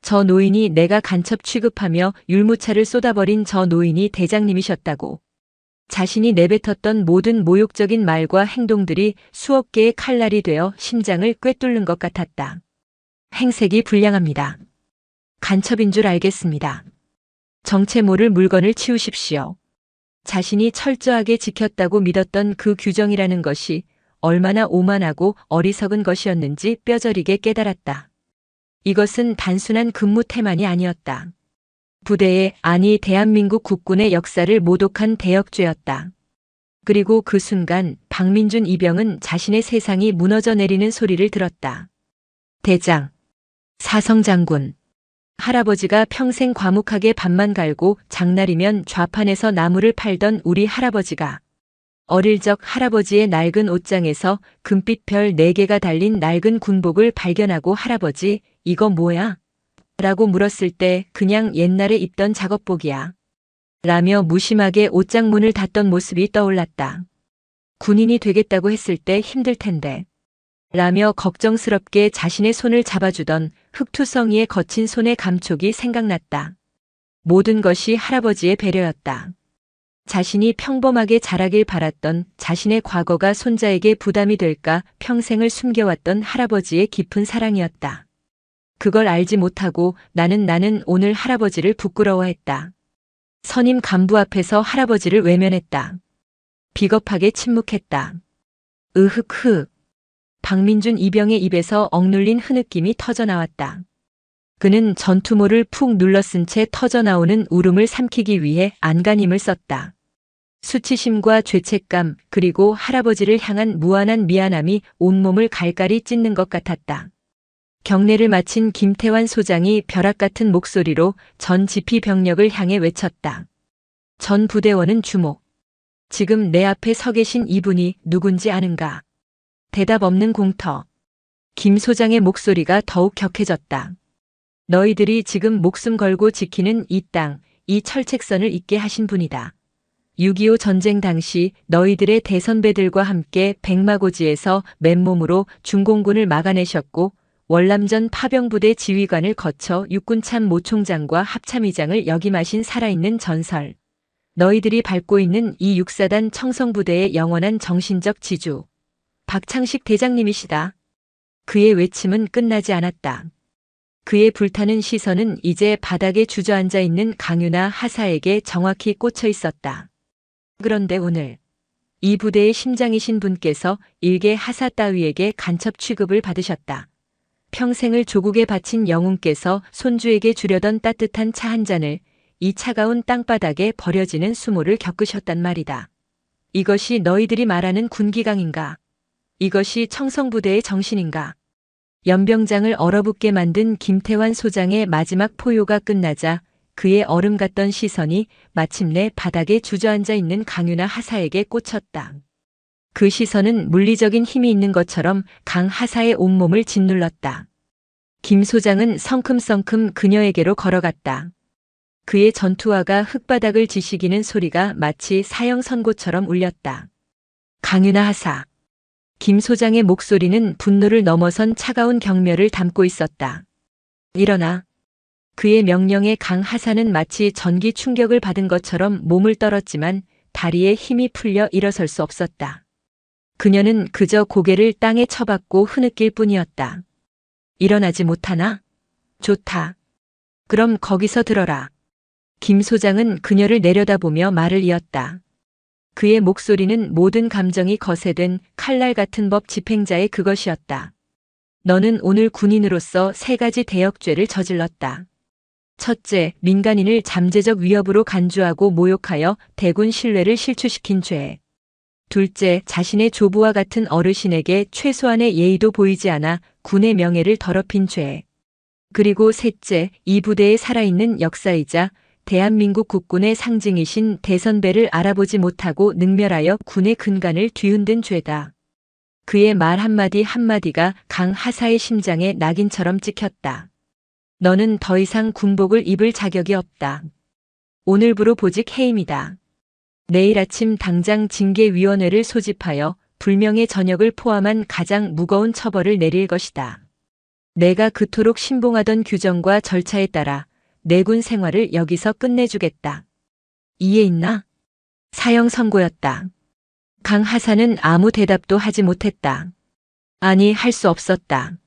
저 노인이 내가 간첩 취급하며 율무차를 쏟아버린 저 노인이 대장님이셨다고. 자신이 내뱉었던 모든 모욕적인 말과 행동들이 수억 개의 칼날이 되어 심장을 꿰뚫는 것 같았다. 행색이 불량합니다. 간첩인 줄 알겠습니다. 정체 모를 물건을 치우십시오. 자신이 철저하게 지켰다고 믿었던 그 규정이라는 것이 얼마나 오만하고 어리석은 것이었는지 뼈저리게 깨달았다. 이것은 단순한 근무 태만이 아니었다. 부대의, 아니 대한민국 국군의 역사를 모독한 대역죄였다. 그리고 그 순간 박민준 이병은 자신의 세상이 무너져 내리는 소리를 들었다. 대장. 사성장군. 할아버지가 평생 과묵하게 밭만 갈고 장날이면 좌판에서 나무를 팔던 우리 할아버지가 어릴 적 할아버지의 낡은 옷장에서 금빛 별 4개가 달린 낡은 군복을 발견하고 할아버지, 이거 뭐야? 라고 물었을 때 그냥 옛날에 입던 작업복이야. 라며 무심하게 옷장 문을 닫던 모습이 떠올랐다. 군인이 되겠다고 했을 때 힘들 텐데. 라며 걱정스럽게 자신의 손을 잡아주던 흑투성이의 거친 손의 감촉이 생각났다. 모든 것이 할아버지의 배려였다. 자신이 평범하게 자라길 바랐던 자신의 과거가 손자에게 부담이 될까 평생을 숨겨왔던 할아버지의 깊은 사랑이었다. 그걸 알지 못하고 나는 오늘 할아버지를 부끄러워했다. 선임 간부 앞에서 할아버지를 외면했다. 비겁하게 침묵했다. 으흑흑. 박민준 이병의 입에서 억눌린 흐느낌이 터져나왔다. 그는 전투모를 푹 눌러쓴 채 터져나오는 울음을 삼키기 위해 안간힘을 썼다. 수치심과 죄책감 그리고 할아버지를 향한 무한한 미안함이 온몸을 갈갈이 찢는 것 같았다. 경례를 마친 김태환 소장이 벼락 같은 목소리로 전 지피 병력을 향해 외쳤다. 전 부대원은 주목. 지금 내 앞에 서 계신 이분이 누군지 아는가? 대답 없는 공터. 김 소장의 목소리가 더욱 격해졌다. 너희들이 지금 목숨 걸고 지키는 이 땅, 이 철책선을 잇게 하신 분이다. 6.25 전쟁 당시 너희들의 대선배들과 함께 백마고지에서 맨몸으로 중공군을 막아내셨고 월남전 파병부대 지휘관을 거쳐 육군참 모총장과 합참의장을 역임하신 살아있는 전설. 너희들이 밟고 있는 이 육사단 청성부대의 영원한 정신적 지주. 박창식 대장님이시다. 그의 외침은 끝나지 않았다. 그의 불타는 시선은 이제 바닥에 주저앉아 있는 강유나 하사에게 정확히 꽂혀 있었다. 그런데 오늘 이 부대의 심장이신 분께서 일개 하사 따위에게 간첩 취급을 받으셨다. 평생을 조국에 바친 영웅께서 손주에게 주려던 따뜻한 차 한 잔을 이 차가운 땅바닥에 버려지는 수모를 겪으셨단 말이다. 이것이 너희들이 말하는 군기강인가? 이것이 청성부대의 정신인가? 연병장을 얼어붙게 만든 김태환 소장의 마지막 포효가 끝나자 그의 얼음 같던 시선이 마침내 바닥에 주저앉아 있는 강유나 하사에게 꽂혔다. 그 시선은 물리적인 힘이 있는 것처럼 강 하사의 온몸을 짓눌렀다. 김 소장은 성큼성큼 그녀에게로 걸어갔다. 그의 전투화가 흙바닥을 지시기는 소리가 마치 사형 선고처럼 울렸다. 강윤아 하사. 김 소장의 목소리는 분노를 넘어선 차가운 경멸을 담고 있었다. 일어나. 그의 명령에 강 하사는 마치 전기 충격을 받은 것처럼 몸을 떨었지만 다리에 힘이 풀려 일어설 수 없었다. 그녀는 그저 고개를 땅에 쳐박고 흐느낄 뿐이었다. 일어나지 못하나? 좋다. 그럼 거기서 들어라. 김 소장은 그녀를 내려다보며 말을 이었다. 그의 목소리는 모든 감정이 거세된 칼날 같은 법 집행자의 그것이었다. 너는 오늘 군인으로서 3가지 대역죄를 저질렀다. 첫째, 민간인을 잠재적 위협으로 간주하고 모욕하여 대군 신뢰를 실추시킨 죄. 둘째, 자신의 조부와 같은 어르신에게 최소한의 예의도 보이지 않아 군의 명예를 더럽힌 죄. 그리고 셋째, 이 부대에 살아있는 역사이자 대한민국 국군의 상징이신 대선배를 알아보지 못하고 능멸하여 군의 근간을 뒤흔든 죄다. 그의 말 한마디 한마디가 강 하사의 심장에 낙인처럼 찍혔다. 너는 더 이상 군복을 입을 자격이 없다. 오늘부로 보직 해임이다. 내일 아침 당장 징계위원회를 소집하여 불명예 전역을 포함한 가장 무거운 처벌을 내릴 것이다. 내가 그토록 신봉하던 규정과 절차에 따라 내군 생활을 여기서 끝내주겠다. 이해 있나? 사형 선고였다. 강 하사는 아무 대답도 하지 못했다. 아니, 할 수 없었다.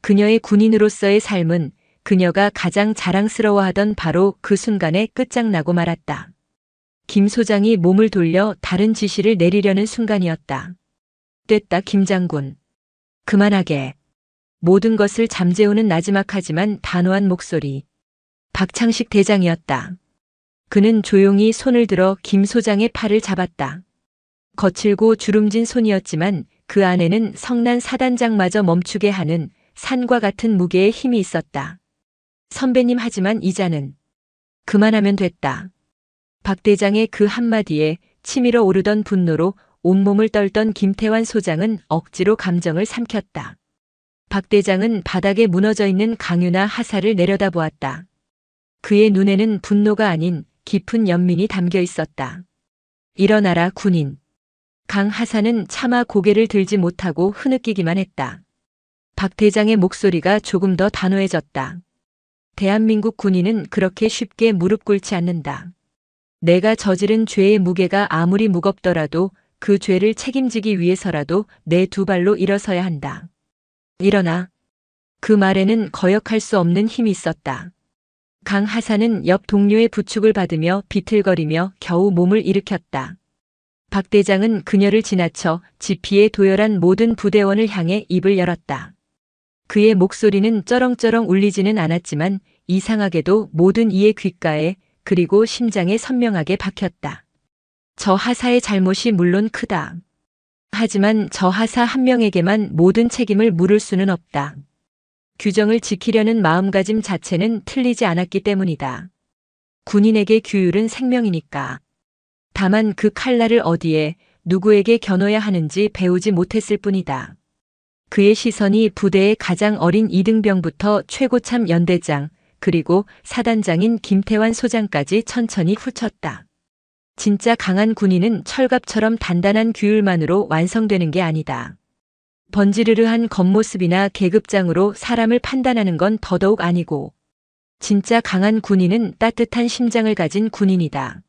그녀의 군인으로서의 삶은 그녀가 가장 자랑스러워하던 바로 그 순간에 끝장나고 말았다. 김 소장이 몸을 돌려 다른 지시를 내리려는 순간이었다. 됐다, 김 장군. 그만하게. 모든 것을 잠재우는 나지막하지만 단호한 목소리. 박창식 대장이었다. 그는 조용히 손을 들어 김 소장의 팔을 잡았다. 거칠고 주름진 손이었지만 그 안에는 성난 사단장마저 멈추게 하는 산과 같은 무게의 힘이 있었다. 선배님, 하지만 이자는 그만하면 됐다. 박 대장의 그 한마디에 치밀어 오르던 분노로 온몸을 떨던 김태환 소장은 억지로 감정을 삼켰다. 박 대장은 바닥에 무너져 있는 강윤아 하사를 내려다보았다. 그의 눈에는 분노가 아닌 깊은 연민이 담겨 있었다. 일어나라, 군인. 강 하사는 차마 고개를 들지 못하고 흐느끼기만 했다. 박 대장의 목소리가 조금 더 단호해졌다. 대한민국 군인은 그렇게 쉽게 무릎 꿇지 않는다. 내가 저지른 죄의 무게가 아무리 무겁더라도 그 죄를 책임지기 위해서라도 내 2발로 일어서야 한다. 일어나. 그 말에는 거역할 수 없는 힘이 있었다. 강 하사는 옆 동료의 부축을 받으며 비틀거리며 겨우 몸을 일으켰다. 박 대장은 그녀를 지나쳐 지피에 도열한 모든 부대원을 향해 입을 열었다. 그의 목소리는 쩌렁쩌렁 울리지는 않았지만 이상하게도 모든 이의 귓가에 그리고 심장에 선명하게 박혔다. 저 하사의 잘못이 물론 크다. 하지만 저 하사 한 명에게만 모든 책임을 물을 수는 없다. 규정을 지키려는 마음가짐 자체는 틀리지 않았기 때문이다. 군인에게 규율은 생명이니까. 다만 그 칼날을 어디에 누구에게 겨눠야 하는지 배우지 못했을 뿐이다. 그의 시선이 부대의 가장 어린 이등병부터 최고참 연대장 그리고 사단장인 김태환 소장까지 천천히 훑었다. 진짜 강한 군인은 철갑처럼 단단한 규율만으로 완성되는 게 아니다. 번지르르한 겉모습이나 계급장으로 사람을 판단하는 건 더더욱 아니고, 진짜 강한 군인은 따뜻한 심장을 가진 군인이다.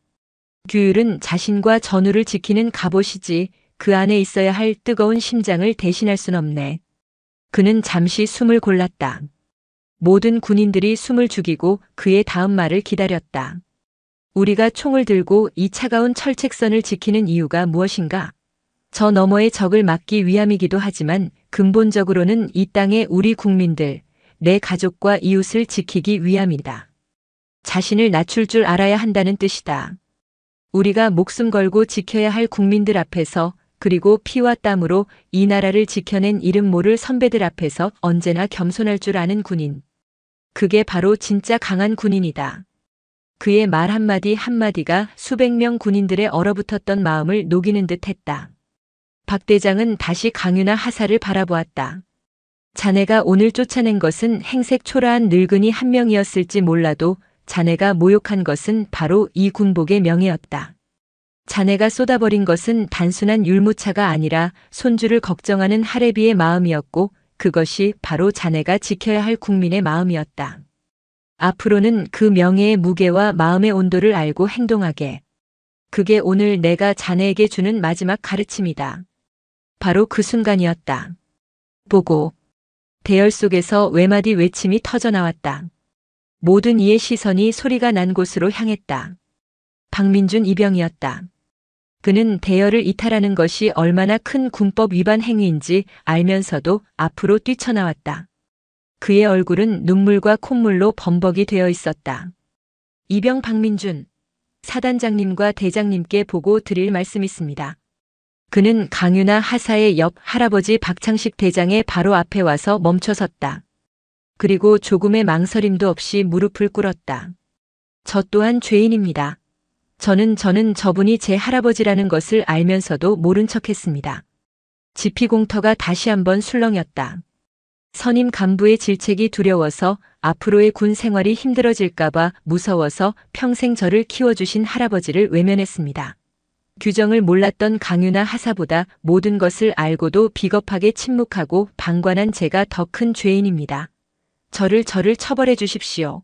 규율은 자신과 전우를 지키는 갑옷이지 그 안에 있어야 할 뜨거운 심장을 대신할 순 없네. 그는 잠시 숨을 골랐다. 모든 군인들이 숨을 죽이고 그의 다음 말을 기다렸다. 우리가 총을 들고 이 차가운 철책선을 지키는 이유가 무엇인가? 저 너머의 적을 막기 위함이기도 하지만 근본적으로는 이 땅의 우리 국민들, 내 가족과 이웃을 지키기 위함이다. 자신을 낮출 줄 알아야 한다는 뜻이다. 우리가 목숨 걸고 지켜야 할 국민들 앞에서 그리고 피와 땀으로 이 나라를 지켜낸 이름 모를 선배들 앞에서 언제나 겸손할 줄 아는 군인. 그게 바로 진짜 강한 군인이다. 그의 말 한마디 한마디가 수백 명 군인들의 얼어붙었던 마음을 녹이는 듯 했다. 박 대장은 다시 강윤아 하사를 바라보았다. 자네가 오늘 쫓아낸 것은 행색 초라한 늙은이 한 명이었을지 몰라도 자네가 모욕한 것은 바로 이 군복의 명예였다. 자네가 쏟아버린 것은 단순한 율무차가 아니라 손주를 걱정하는 할애비의 마음이었고 그것이 바로 자네가 지켜야 할 국민의 마음이었다. 앞으로는 그 명예의 무게와 마음의 온도를 알고 행동하게. 그게 오늘 내가 자네에게 주는 마지막 가르침이다. 바로 그 순간이었다. 보고. 대열 속에서 외마디 외침이 터져나왔다. 모든 이의 시선이 소리가 난 곳으로 향했다. 박민준 이병이었다. 그는 대열을 이탈하는 것이 얼마나 큰 군법 위반 행위인지 알면서도 앞으로 뛰쳐나왔다. 그의 얼굴은 눈물과 콧물로 범벅이 되어 있었다. 이병 박민준, 사단장님과 대장님께 보고 드릴 말씀 있습니다. 그는 강유나 하사의 옆 할아버지 박창식 대장의 바로 앞에 와서 멈춰섰다. 그리고 조금의 망설임도 없이 무릎을 꿇었다. 저 또한 죄인입니다. 저는 저분이 제 할아버지라는 것을 알면서도 모른 척했습니다. 지피공터가 다시 한번 술렁였다. 선임 간부의 질책이 두려워서 앞으로의 군 생활이 힘들어질까봐 무서워서 평생 저를 키워주신 할아버지를 외면했습니다. 규정을 몰랐던 강유나 하사보다 모든 것을 알고도 비겁하게 침묵하고 방관한 제가 더 큰 죄인입니다. 저를 처벌해 주십시오.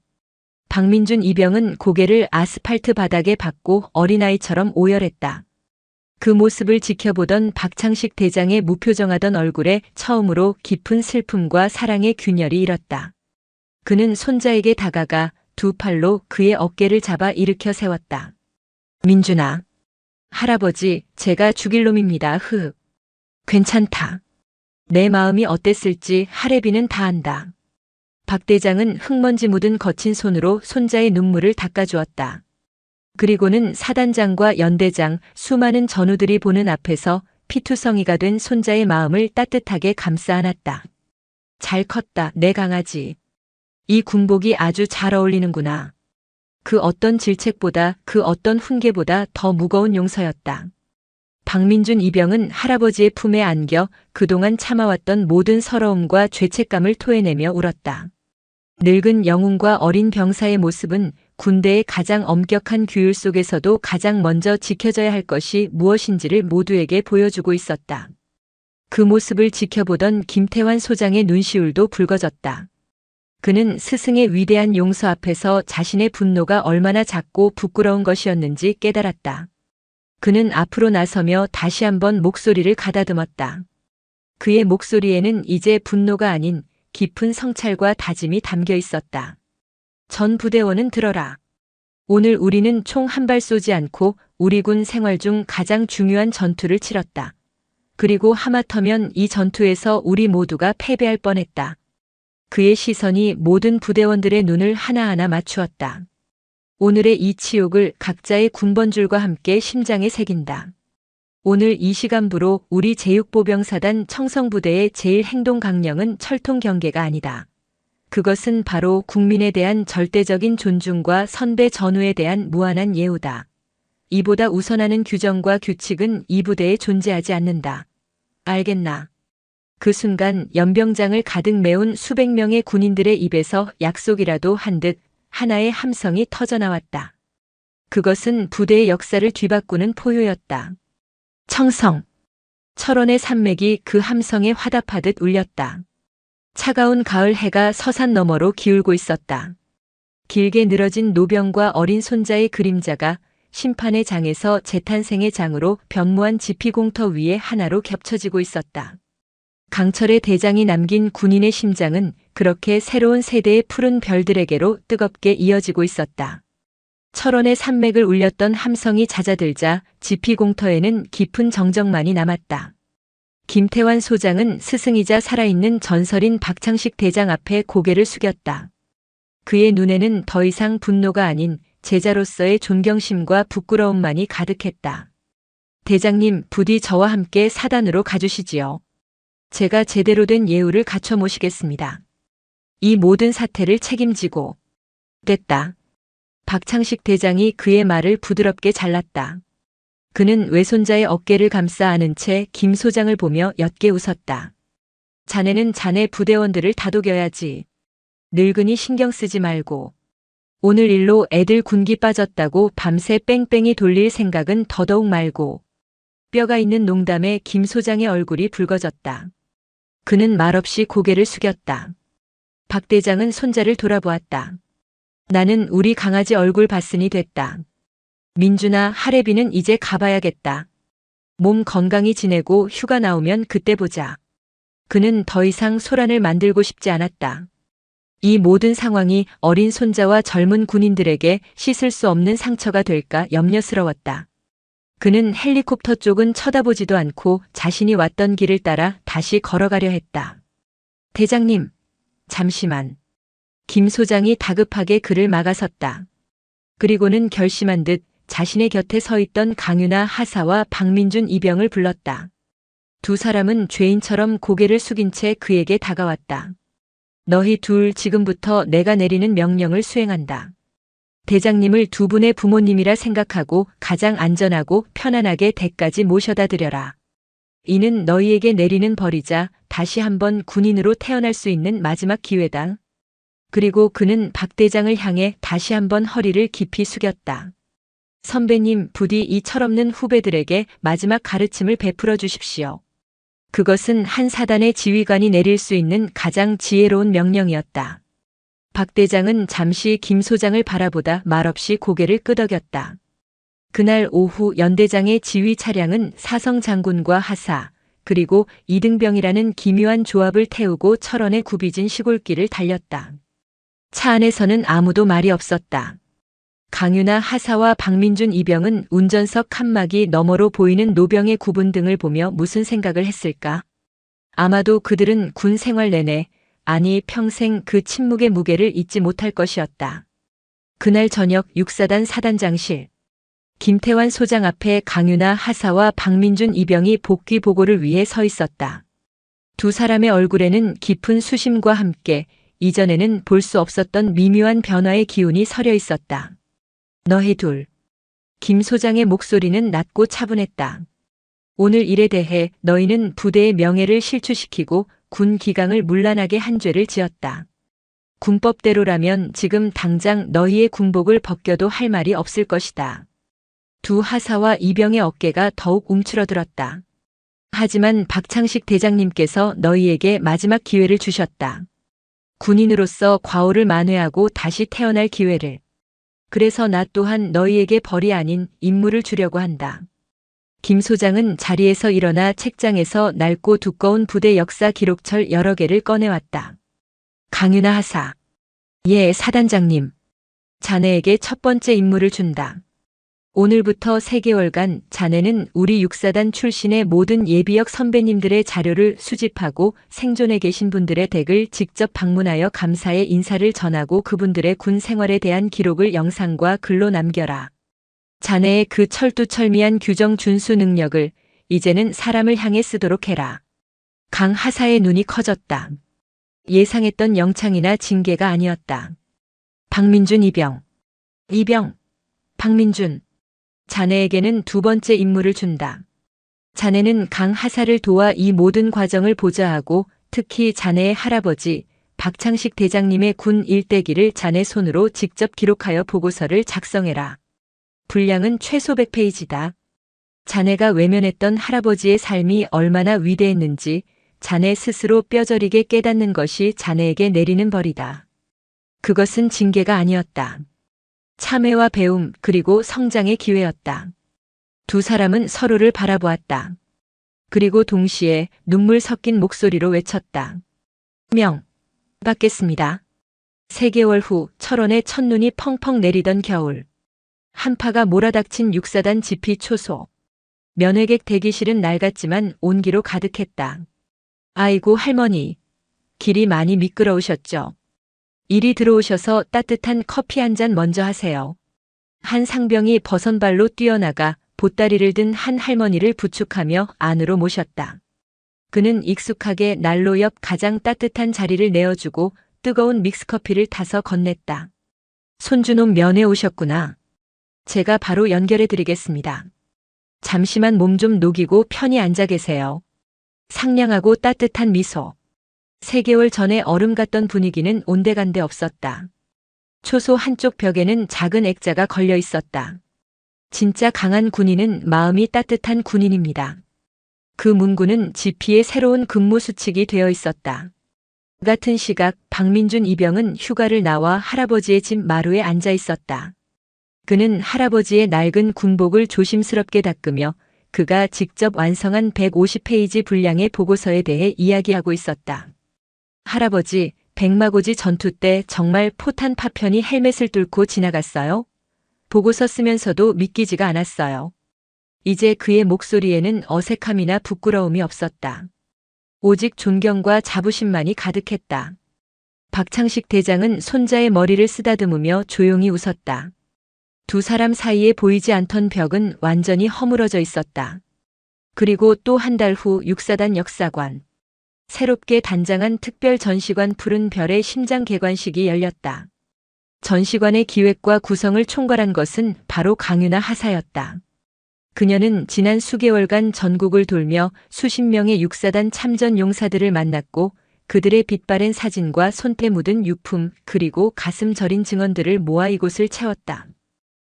박민준 이병은 고개를 아스팔트 바닥에 박고 어린아이처럼 오열했다. 그 모습을 지켜보던 박창식 대장의 무표정하던 얼굴에 처음으로 깊은 슬픔과 사랑의 균열이 일었다. 그는 손자에게 다가가 두 팔로 그의 어깨를 잡아 일으켜 세웠다. 민준아. 할아버지, 제가 죽일 놈입니다. 괜찮다. 내 마음이 어땠을지 할애비는 다 안다. 박 대장은 흙먼지 묻은 거친 손으로 손자의 눈물을 닦아주었다. 그리고는 사단장과 연대장, 수많은 전우들이 보는 앞에서 피투성이가 된 손자의 마음을 따뜻하게 감싸 안았다. 잘 컸다, 내 강아지. 이 군복이 아주 잘 어울리는구나. 그 어떤 질책보다 그 어떤 훈계보다 더 무거운 용서였다. 박민준 이병은 할아버지의 품에 안겨 그동안 참아왔던 모든 서러움과 죄책감을 토해내며 울었다. 늙은 영웅과 어린 병사의 모습은 군대의 가장 엄격한 규율 속에서도 가장 먼저 지켜져야 할 것이 무엇인지를 모두에게 보여주고 있었다. 그 모습을 지켜보던 김태환 소장의 눈시울도 붉어졌다. 그는 스승의 위대한 용서 앞에서 자신의 분노가 얼마나 작고 부끄러운 것이었는지 깨달았다. 그는 앞으로 나서며 다시 한번 목소리를 가다듬었다. 그의 목소리에는 이제 분노가 아닌 깊은 성찰과 다짐이 담겨 있었다. 전 부대원은 들어라. 오늘 우리는 총 한 발 쏘지 않고 우리 군 생활 중 가장 중요한 전투를 치렀다. 그리고 하마터면 이 전투에서 우리 모두가 패배할 뻔했다. 그의 시선이 모든 부대원들의 눈을 하나하나 맞추었다. 오늘의 이 치욕을 각자의 군번줄과 함께 심장에 새긴다. 오늘 이 시간부로 우리 제6보병사단 청성부대의 제일 행동 강령은 철통 경계가 아니다. 그것은 바로 국민에 대한 절대적인 존중과 선배 전우에 대한 무한한 예우다. 이보다 우선하는 규정과 규칙은 이 부대에 존재하지 않는다. 알겠나? 그 순간 연병장을 가득 메운 수백 명의 군인들의 입에서 약속이라도 한 듯 하나의 함성이 터져나왔다. 그것은 부대의 역사를 뒤바꾸는 포효였다. 청성. 철원의 산맥이 그 함성에 화답하듯 울렸다. 차가운 가을 해가 서산 너머로 기울고 있었다. 길게 늘어진 노병과 어린 손자의 그림자가 심판의 장에서 재탄생의 장으로 변모한 지피공터 위에 하나로 겹쳐지고 있었다. 강철의 대장이 남긴 군인의 심장은 그렇게 새로운 세대의 푸른 별들에게로 뜨겁게 이어지고 있었다. 철원의 산맥을 울렸던 함성이 잦아들자 지피공터에는 깊은 정적만이 남았다. 김태환 소장은 스승이자 살아있는 전설인 박창식 대장 앞에 고개를 숙였다. 그의 눈에는 더 이상 분노가 아닌 제자로서의 존경심과 부끄러움만이 가득했다. 대장님, 부디 저와 함께 사단으로 가주시지요. 제가 제대로 된 예우를 갖춰 모시겠습니다. 이 모든 사태를 책임지고. 됐다. 박창식 대장이 그의 말을 부드럽게 잘랐다. 그는 외손자의 어깨를 감싸 안은 채 김 소장을 보며 옅게 웃었다. 자네는 자네 부대원들을 다독여야지. 늙은이 신경 쓰지 말고. 오늘 일로 애들 군기 빠졌다고 밤새 뺑뺑이 돌릴 생각은 더더욱 말고. 뼈가 있는 농담에 김 소장의 얼굴이 붉어졌다. 그는 말없이 고개를 숙였다. 박 대장은 손자를 돌아보았다. 나는 우리 강아지 얼굴 봤으니 됐다. 민주나 하래비는 이제 가봐야겠다. 몸 건강히 지내고 휴가 나오면 그때 보자. 그는 더 이상 소란을 만들고 싶지 않았다. 이 모든 상황이 어린 손자와 젊은 군인들에게 씻을 수 없는 상처가 될까 염려스러웠다. 그는 헬리콥터 쪽은 쳐다보지도 않고 자신이 왔던 길을 따라 다시 걸어가려 했다. 대장님, 잠시만. 김 소장이 다급하게 그를 막아섰다. 그리고는 결심한 듯 자신의 곁에 서 있던 강유나 하사와 박민준 이병을 불렀다. 두 사람은 죄인처럼 고개를 숙인 채 그에게 다가왔다. 너희 둘 지금부터 내가 내리는 명령을 수행한다. 대장님을 두 분의 부모님이라 생각하고 가장 안전하고 편안하게 댁까지 모셔다 드려라. 이는 너희에게 내리는 벌이자 다시 한번 군인으로 태어날 수 있는 마지막 기회다. 그리고 그는 박 대장을 향해 다시 한번 허리를 깊이 숙였다. 선배님, 부디 이 철없는 후배들에게 마지막 가르침을 베풀어 주십시오. 그것은 한 사단의 지휘관이 내릴 수 있는 가장 지혜로운 명령이었다. 박 대장은 잠시 김 소장을 바라보다 말없이 고개를 끄덕였다. 그날 오후 연대장의 지휘 차량은 사성 장군과 하사, 그리고 이등병이라는 기묘한 조합을 태우고 철원의 굽이진 시골길을 달렸다. 차 안에서는 아무도 말이 없었다. 강유나 하사와 박민준 이병은 운전석 칸막이 너머로 보이는 노병의 구분 등을 보며 무슨 생각을 했을까? 아마도 그들은 군 생활 내내, 아니 평생 그 침묵의 무게를 잊지 못할 것이었다. 그날 저녁 육사단 사단장실. 김태환 소장 앞에 강유나 하사와 박민준 이병이 복귀 보고를 위해 서 있었다. 두 사람의 얼굴에는 깊은 수심과 함께 이전에는 볼 수 없었던 미묘한 변화의 기운이 서려 있었다. 너희 둘. 김 소장의 목소리는 낮고 차분했다. 오늘 일에 대해 너희는 부대의 명예를 실추시키고 군 기강을 문란하게 한 죄를 지었다. 군법대로라면 지금 당장 너희의 군복을 벗겨도 할 말이 없을 것이다. 두 하사와 이병의 어깨가 더욱 움츠러들었다. 하지만 박창식 대장님께서 너희에게 마지막 기회를 주셨다. 군인으로서 과오를 만회하고 다시 태어날 기회를. 그래서 나 또한 너희에게 벌이 아닌 임무를 주려고 한다. 김 소장은 자리에서 일어나 책장에서 낡고 두꺼운 부대 역사 기록철 여러 개를 꺼내왔다. 강유나 하사. 예, 사단장님. 자네에게 첫 번째 임무를 준다. 오늘부터 3개월간 자네는 우리 육사단 출신의 모든 예비역 선배님들의 자료를 수집하고 생존해 계신 분들의 댁을 직접 방문하여 감사의 인사를 전하고 그분들의 군 생활에 대한 기록을 영상과 글로 남겨라. 자네의 그 철두철미한 규정 준수 능력을 이제는 사람을 향해 쓰도록 해라. 강 하사의 눈이 커졌다. 예상했던 영창이나 징계가 아니었다. 박민준 이병. 박민준. 자네에게는 두 번째 임무를 준다. 자네는 강 하사를 도와 이 모든 과정을 보좌하고 특히 자네의 할아버지 박창식 대장님의 군 일대기를 자네 손으로 직접 기록하여 보고서를 작성해라. 분량은 최소 100페이지다. 자네가 외면했던 할아버지의 삶이 얼마나 위대했는지 자네 스스로 뼈저리게 깨닫는 것이 자네에게 내리는 벌이다. 그것은 징계가 아니었다. 참회와 배움 그리고 성장의 기회였다. 두 사람은 서로를 바라보았다. 그리고 동시에 눈물 섞인 목소리로 외쳤다. 받겠습니다. 3개월 후 철원의 첫눈이 펑펑 내리던 겨울. 한파가 몰아닥친 육사단 지피 초소. 면회객 대기실은 낡았지만 온기로 가득했다. 아이고 할머니. 길이 많이 미끄러우셨죠? 이리 들어오셔서 따뜻한 커피 한 잔 먼저 하세요. 한 상병이 버선발로 뛰어나가 보따리를 든 한 할머니를 부축하며 안으로 모셨다. 그는 익숙하게 난로 옆 가장 따뜻한 자리를 내어주고 뜨거운 믹스커피를 타서 건넸다. 손주놈 면회 오셨구나. 제가 바로 연결해 드리겠습니다. 잠시만 몸 좀 녹이고 편히 앉아 계세요. 상냥하고 따뜻한 미소. 3개월 전에 얼음 같던 분위기는 온데간데 없었다. 초소 한쪽 벽에는 작은 액자가 걸려 있었다. 진짜 강한 군인은 마음이 따뜻한 군인입니다. 그 문구는 지피의 새로운 근무 수칙이 되어 있었다. 같은 시각 박민준 이병은 휴가를 나와 할아버지의 집 마루에 앉아 있었다. 그는 할아버지의 낡은 군복을 조심스럽게 닦으며 그가 직접 완성한 150페이지 분량의 보고서에 대해 이야기하고 있었다. 할아버지, 백마고지 전투 때 정말 포탄 파편이 헬멧을 뚫고 지나갔어요? 보고서 쓰면서도 믿기지가 않았어요. 이제 그의 목소리에는 어색함이나 부끄러움이 없었다. 오직 존경과 자부심만이 가득했다. 박창식 대장은 손자의 머리를 쓰다듬으며 조용히 웃었다. 두 사람 사이에 보이지 않던 벽은 완전히 허물어져 있었다. 그리고 또 한 달 후 육사단 역사관. 새롭게 단장한 특별 전시관 푸른 별의 심장 개관식이 열렸다. 전시관의 기획과 구성을 총괄한 것은 바로 강윤아 하사였다. 그녀는 지난 수개월간 전국을 돌며 수십 명의 육사단 참전 용사들을 만났고 그들의 빛바랜 사진과 손때 묻은 유품 그리고 가슴 저린 증언들을 모아 이곳을 채웠다.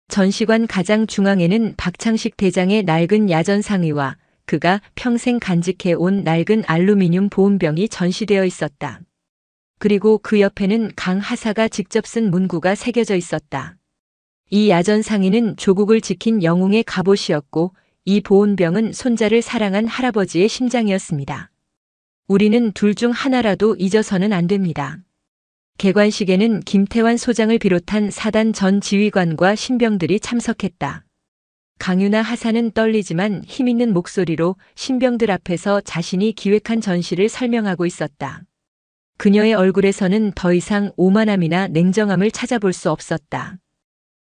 전시관 가장 중앙에는 박창식 대장의 낡은 야전 상의와 그가 평생 간직해온 낡은 알루미늄 보온병이 전시되어 있었다. 그리고 그 옆에는 강 하사가 직접 쓴 문구가 새겨져 있었다. 이 야전 상의는 조국을 지킨 영웅의 갑옷이었고 이 보온병은 손자를 사랑한 할아버지의 심장이었습니다. 우리는 둘 중 하나라도 잊어서는 안 됩니다. 개관식에는 김태환 소장을 비롯한 사단 전 지휘관과 신병들이 참석했다. 강윤아 하사는 떨리지만 힘있는 목소리로 신병들 앞에서 자신이 기획한 전시를 설명하고 있었다. 그녀의 얼굴에서는 더 이상 오만함이나 냉정함을 찾아볼 수 없었다.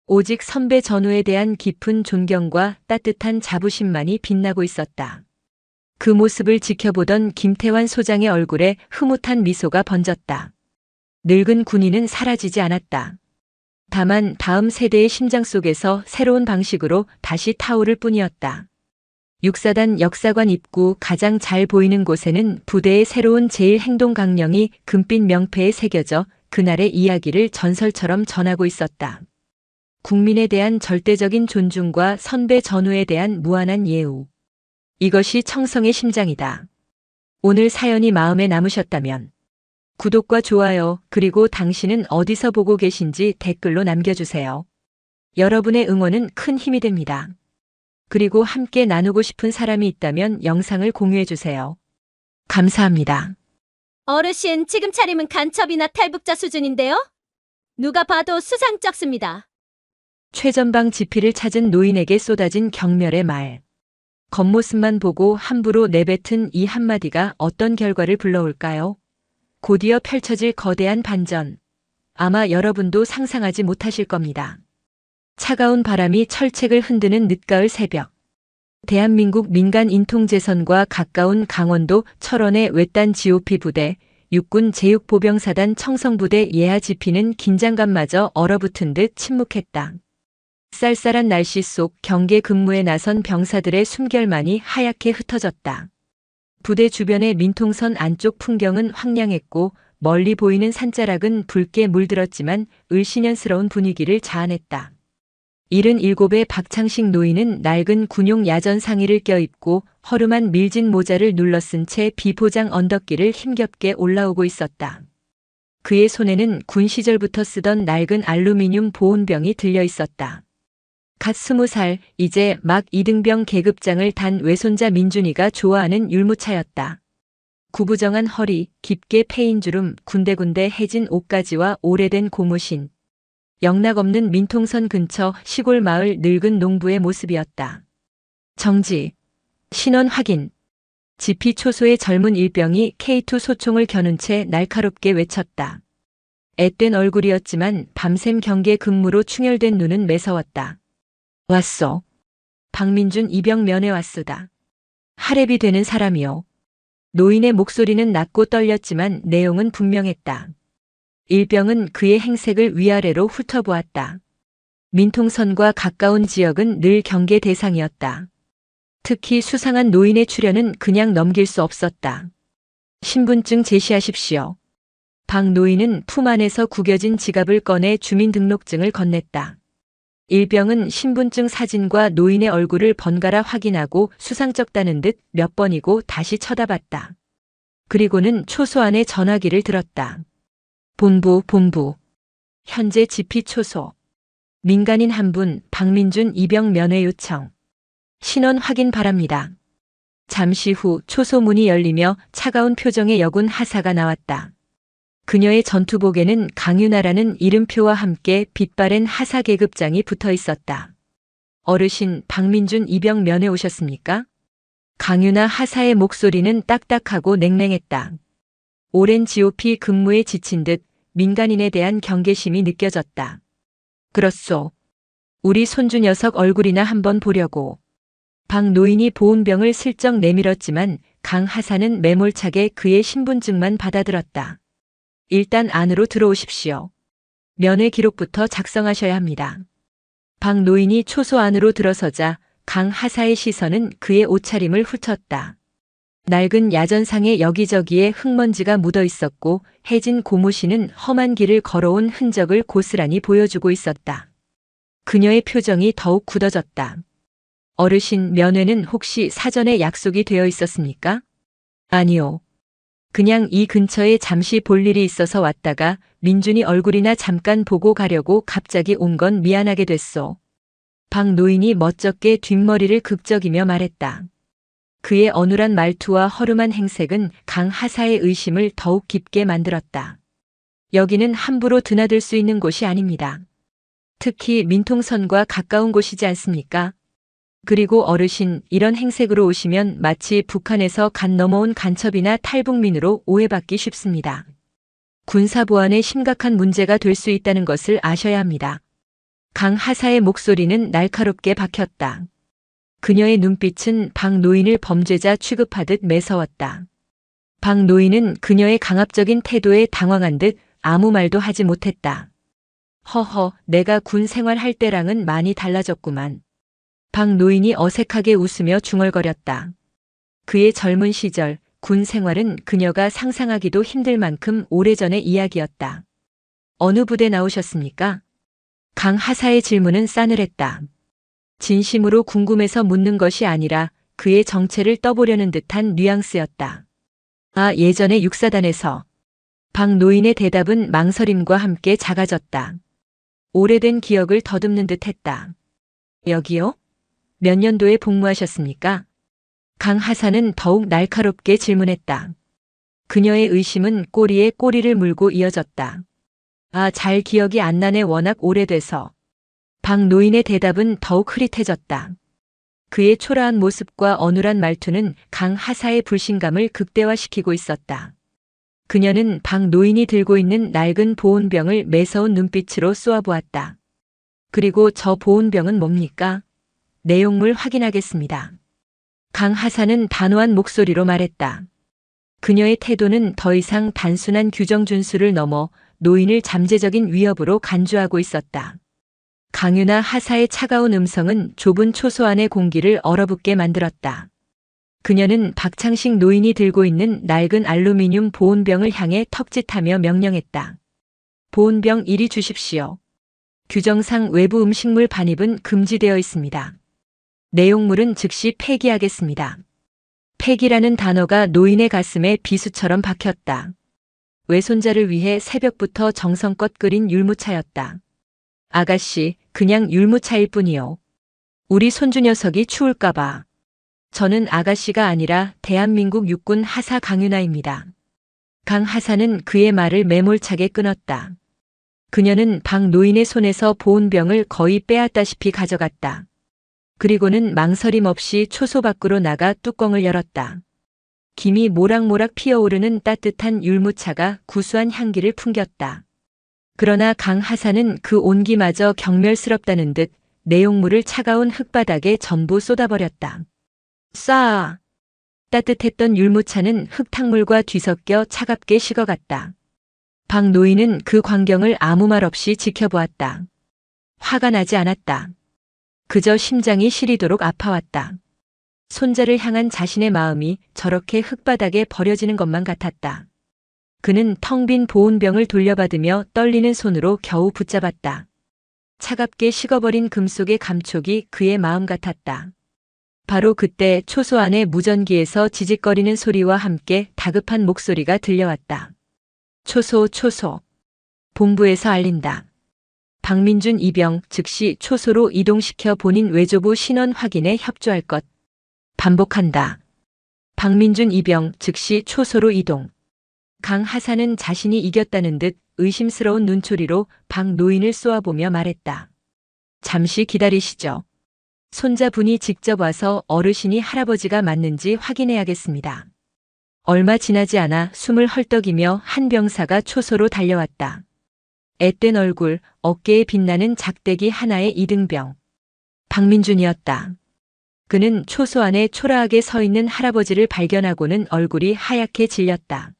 오직 선배 전우에 대한 깊은 존경과 따뜻한 자부심만이 빛나고 있었다. 그 모습을 지켜보던 김태환 소장의 얼굴에 흐뭇한 미소가 번졌다. 늙은 군인은 사라지지 않았다. 다만 다음 세대의 심장 속에서 새로운 방식으로 다시 타오를 뿐이었다. 육사단 역사관 입구 가장 잘 보이는 곳에는 부대의 새로운 제1행동 강령이 금빛 명패에 새겨져 그날의 이야기를 전설처럼 전하고 있었다. 국민에 대한 절대적인 존중과 선배 전우에 대한 무한한 예우. 이것이 청성의 심장이다. 오늘 사연이 마음에 남으셨다면 구독과 좋아요 그리고 당신은 어디서 보고 계신지 댓글로 남겨주세요. 여러분의 응원은 큰 힘이 됩니다. 그리고 함께 나누고 싶은 사람이 있다면 영상을 공유해주세요. 감사합니다. 어르신, 지금 차림은 간첩이나 탈북자 수준인데요? 누가 봐도 수상쩍습니다. 최전방 지피를 찾은 노인에게 쏟아진 경멸의 말. 겉모습만 보고 함부로 내뱉은 이 한마디가 어떤 결과를 불러올까요? 곧이어 펼쳐질 거대한 반전. 아마 여러분도 상상하지 못하실 겁니다. 차가운 바람이 철책을 흔드는 늦가을 새벽. 대한민국 민간 인통재선과 가까운 강원도 철원의 외딴 GOP 부대, 육군 제6보병사단 청성부대 예하 지피는 긴장감마저 얼어붙은 듯 침묵했다. 쌀쌀한 날씨 속 경계 근무에 나선 병사들의 숨결만이 하얗게 흩어졌다. 부대 주변의 민통선 안쪽 풍경은 황량했고 멀리 보이는 산자락은 붉게 물들었지만 을씨년스러운 분위기를 자아냈다. 77의 박창식 노인은 낡은 군용 야전 상의를 껴입고 허름한 밀진 모자를 눌러쓴 채 비포장 언덕길을 힘겹게 올라오고 있었다. 그의 손에는 군 시절부터 쓰던 낡은 알루미늄 보온병이 들려 있었다. 갓 20살, 이제 막 이등병 계급장을 단 외손자 민준이가 좋아하는 율무차였다. 구부정한 허리, 깊게 패인 주름, 군데군데 해진 옷가지와 오래된 고무신. 영락 없는 민통선 근처 시골 마을 늙은 농부의 모습이었다. 정지. 신원 확인. 지피 초소의 젊은 일병이 K2 소총을 겨눈 채 날카롭게 외쳤다. 앳된 얼굴이었지만 밤샘 경계 근무로 충혈된 눈은 매서웠다. 왔소. 박민준 이병 면회 왔소다. 하랩이 되는 사람이요. 노인의 목소리는 낮고 떨렸지만 내용은 분명했다. 일병은 그의 행색을 위아래로 훑어보았다. 민통선과 가까운 지역은 늘 경계 대상이었다. 특히 수상한 노인의 출연은 그냥 넘길 수 없었다. 신분증 제시하십시오. 박 노인은 품 안에서 구겨진 지갑을 꺼내 주민등록증을 건넸다. 일병은 신분증 사진과 노인의 얼굴을 번갈아 확인하고 수상쩍다는 듯 몇 번이고 다시 쳐다봤다. 그리고는 초소안에 전화기를 들었다. 본부. 현재 지피 초소. 민간인 한 분, 박민준 입영 면회 요청. 신원 확인 바랍니다. 잠시 후 초소 문이 열리며 차가운 표정의 여군 하사가 나왔다. 그녀의 전투복에는 강윤아라는 이름표와 함께 빛바랜 하사 계급장이 붙어 있었다. 어르신, 박민준 입영 면회 오셨습니까? 강윤아 하사의 목소리는 딱딱하고 냉랭했다. 오랜 GOP 근무에 지친 듯 민간인에 대한 경계심이 느껴졌다. 그렇소. 우리 손주 녀석 얼굴이나 한번 보려고. 박 노인이 보온병을 슬쩍 내밀었지만 강 하사는 매몰차게 그의 신분증만 받아들었다. 일단 안으로 들어오십시오. 면회 기록부터 작성하셔야 합니다. 박 노인이 초소 안으로 들어서자 강 하사의 시선은 그의 옷차림을 훑었다. 낡은 야전상에 여기저기에 흙먼지가 묻어 있었고 해진 고무신은 험한 길을 걸어온 흔적을 고스란히 보여주고 있었다. 그녀의 표정이 더욱 굳어졌다. 어르신, 면회는 혹시 사전에 약속이 되어 있었습니까? 아니요. 그냥 이 근처에 잠시 볼 일이 있어서 왔다가 민준이 얼굴이나 잠깐 보고 가려고 갑자기 온 건 미안하게 됐소. 박 노인이 멋쩍게 뒷머리를 극적이며 말했다. 그의 어눌한 말투와 허름한 행색은 강 하사의 의심을 더욱 깊게 만들었다. 여기는 함부로 드나들 수 있는 곳이 아닙니다. 특히 민통선과 가까운 곳이지 않습니까? 그리고 어르신, 이런 행색으로 오시면 마치 북한에서 간 넘어온 간첩이나 탈북민으로 오해받기 쉽습니다. 군사보안에 심각한 문제가 될 수 있다는 것을 아셔야 합니다. 강 하사의 목소리는 날카롭게 박혔다. 그녀의 눈빛은 박 노인을 범죄자 취급하듯 매서웠다. 박 노인은 그녀의 강압적인 태도에 당황한 듯 아무 말도 하지 못했다. 허허, 내가 군 생활할 때랑은 많이 달라졌구만. 박 노인이 어색하게 웃으며 중얼거렸다. 그의 젊은 시절, 군 생활은 그녀가 상상하기도 힘들 만큼 오래전의 이야기였다. 어느 부대 나오셨습니까? 강 하사의 질문은 싸늘했다. 진심으로 궁금해서 묻는 것이 아니라 그의 정체를 떠보려는 듯한 뉘앙스였다. 아, 예전에 육사단에서. 박 노인의 대답은 망설임과 함께 작아졌다. 오래된 기억을 더듬는 듯했다. 여기요? 몇 년도에 복무하셨습니까? 강 하사는 더욱 날카롭게 질문했다. 그녀의 의심은 꼬리에 꼬리를 물고 이어졌다. 아, 잘 기억이 안 나네, 워낙 오래돼서. 박 노인의 대답은 더욱 흐릿해졌다. 그의 초라한 모습과 어눌한 말투는 강 하사의 불신감을 극대화시키고 있었다. 그녀는 박 노인이 들고 있는 낡은 보온병을 매서운 눈빛으로 쏘아보았다. 그리고 저 보온병은 뭡니까? 내용물 확인하겠습니다. 강 하사는 단호한 목소리로 말했다. 그녀의 태도는 더 이상 단순한 규정 준수를 넘어 노인을 잠재적인 위협으로 간주하고 있었다. 강윤아 하사의 차가운 음성은 좁은 초소 안의 공기를 얼어붙게 만들었다. 그녀는 박창식 노인이 들고 있는 낡은 알루미늄 보온병을 향해 턱짓하며 명령했다. 보온병 이리 주십시오. 규정상 외부 음식물 반입은 금지되어 있습니다. 내용물은 즉시 폐기하겠습니다. 폐기라는 단어가 노인의 가슴에 비수처럼 박혔다. 외손자를 위해 새벽부터 정성껏 끓인 율무차였다. 아가씨, 그냥 율무차일 뿐이요. 우리 손주 녀석이 추울까봐. 저는 아가씨가 아니라 대한민국 육군 하사 강윤아입니다. 강 하사는 그의 말을 매몰차게 끊었다. 그녀는 박 노인의 손에서 보온병을 거의 빼앗다시피 가져갔다. 그리고는 망설임 없이 초소 밖으로 나가 뚜껑을 열었다. 김이 모락모락 피어오르는 따뜻한 율무차가 구수한 향기를 풍겼다. 그러나 강 하사는 그 온기마저 경멸스럽다는 듯 내용물을 차가운 흙바닥에 전부 쏟아버렸다. 쏴! 따뜻했던 율무차는 흙탕물과 뒤섞여 차갑게 식어갔다. 박 노인은 그 광경을 아무 말 없이 지켜보았다. 화가 나지 않았다. 그저 심장이 시리도록 아파왔다. 손자를 향한 자신의 마음이 저렇게 흙바닥에 버려지는 것만 같았다. 그는 텅 빈 보온병을 돌려받으며 떨리는 손으로 겨우 붙잡았다. 차갑게 식어버린 금속의 감촉이 그의 마음 같았다. 바로 그때 초소 안의 무전기에서 지직거리는 소리와 함께 다급한 목소리가 들려왔다. 초소, 초소. 본부에서 알린다. 박민준 이병 즉시 초소로 이동시켜 본인 외조부 신원 확인에 협조할 것. 반복한다. 박민준 이병 즉시 초소로 이동. 강 하사는 자신이 이겼다는 듯 의심스러운 눈초리로 박 노인을 쏘아보며 말했다. 잠시 기다리시죠. 손자분이 직접 와서 어르신이 할아버지가 맞는지 확인해야겠습니다. 얼마 지나지 않아 숨을 헐떡이며 한 병사가 초소로 달려왔다. 앳된 얼굴, 어깨에 빛나는 작대기 하나의 이등병. 박민준이었다. 그는 초소 안에 초라하게 서 있는 할아버지를 발견하고는 얼굴이 하얗게 질렸다.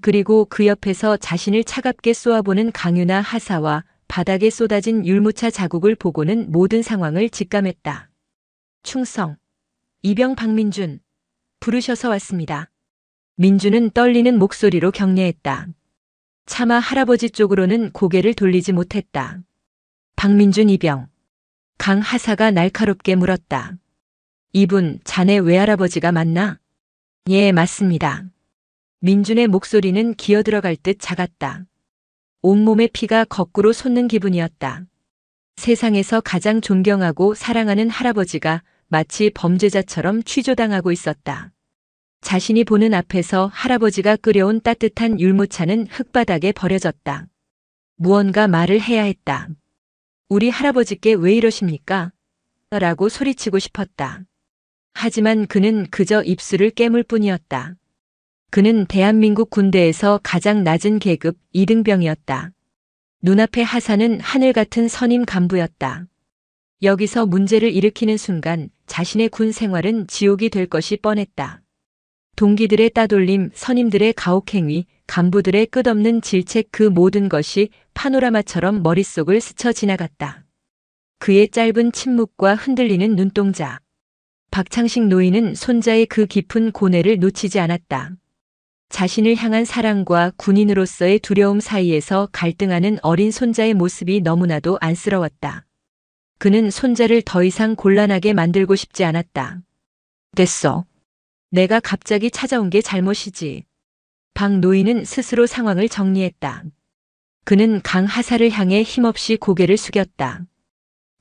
그리고 그 옆에서 자신을 차갑게 쏘아보는 강유나 하사와 바닥에 쏟아진 율무차 자국을 보고는 모든 상황을 직감했다. 충성. 이병 박민준. 부르셔서 왔습니다. 민준은 떨리는 목소리로 격려했다. 차마 할아버지 쪽으로는 고개를 돌리지 못했다. 박민준 이병. 강 하사가 날카롭게 물었다. 이분 자네 외할아버지가 맞나? 예, 맞습니다. 민준의 목소리는 기어들어갈 듯 작았다. 온몸의 피가 거꾸로 솟는 기분이었다. 세상에서 가장 존경하고 사랑하는 할아버지가 마치 범죄자처럼 취조당하고 있었다. 자신이 보는 앞에서 할아버지가 끓여온 따뜻한 율무차는 흙바닥에 버려졌다. 무언가 말을 해야 했다. 우리 할아버지께 왜 이러십니까? 라고 소리치고 싶었다. 하지만 그는 그저 입술을 깨물 뿐이었다. 그는 대한민국 군대에서 가장 낮은 계급 2등병이었다. 눈앞의 하사는 하늘 같은 선임 간부였다. 여기서 문제를 일으키는 순간 자신의 군 생활은 지옥이 될 것이 뻔했다. 동기들의 따돌림, 선임들의 가혹행위, 간부들의 끝없는 질책 그 모든 것이 파노라마처럼 머릿속을 스쳐 지나갔다. 그의 짧은 침묵과 흔들리는 눈동자. 박창식 노인은 손자의 그 깊은 고뇌를 놓치지 않았다. 자신을 향한 사랑과 군인으로서의 두려움 사이에서 갈등하는 어린 손자의 모습이 너무나도 안쓰러웠다. 그는 손자를 더 이상 곤란하게 만들고 싶지 않았다. 됐어. 내가 갑자기 찾아온 게 잘못이지. 박 노인은 스스로 상황을 정리했다. 그는 강 하사를 향해 힘없이 고개를 숙였다.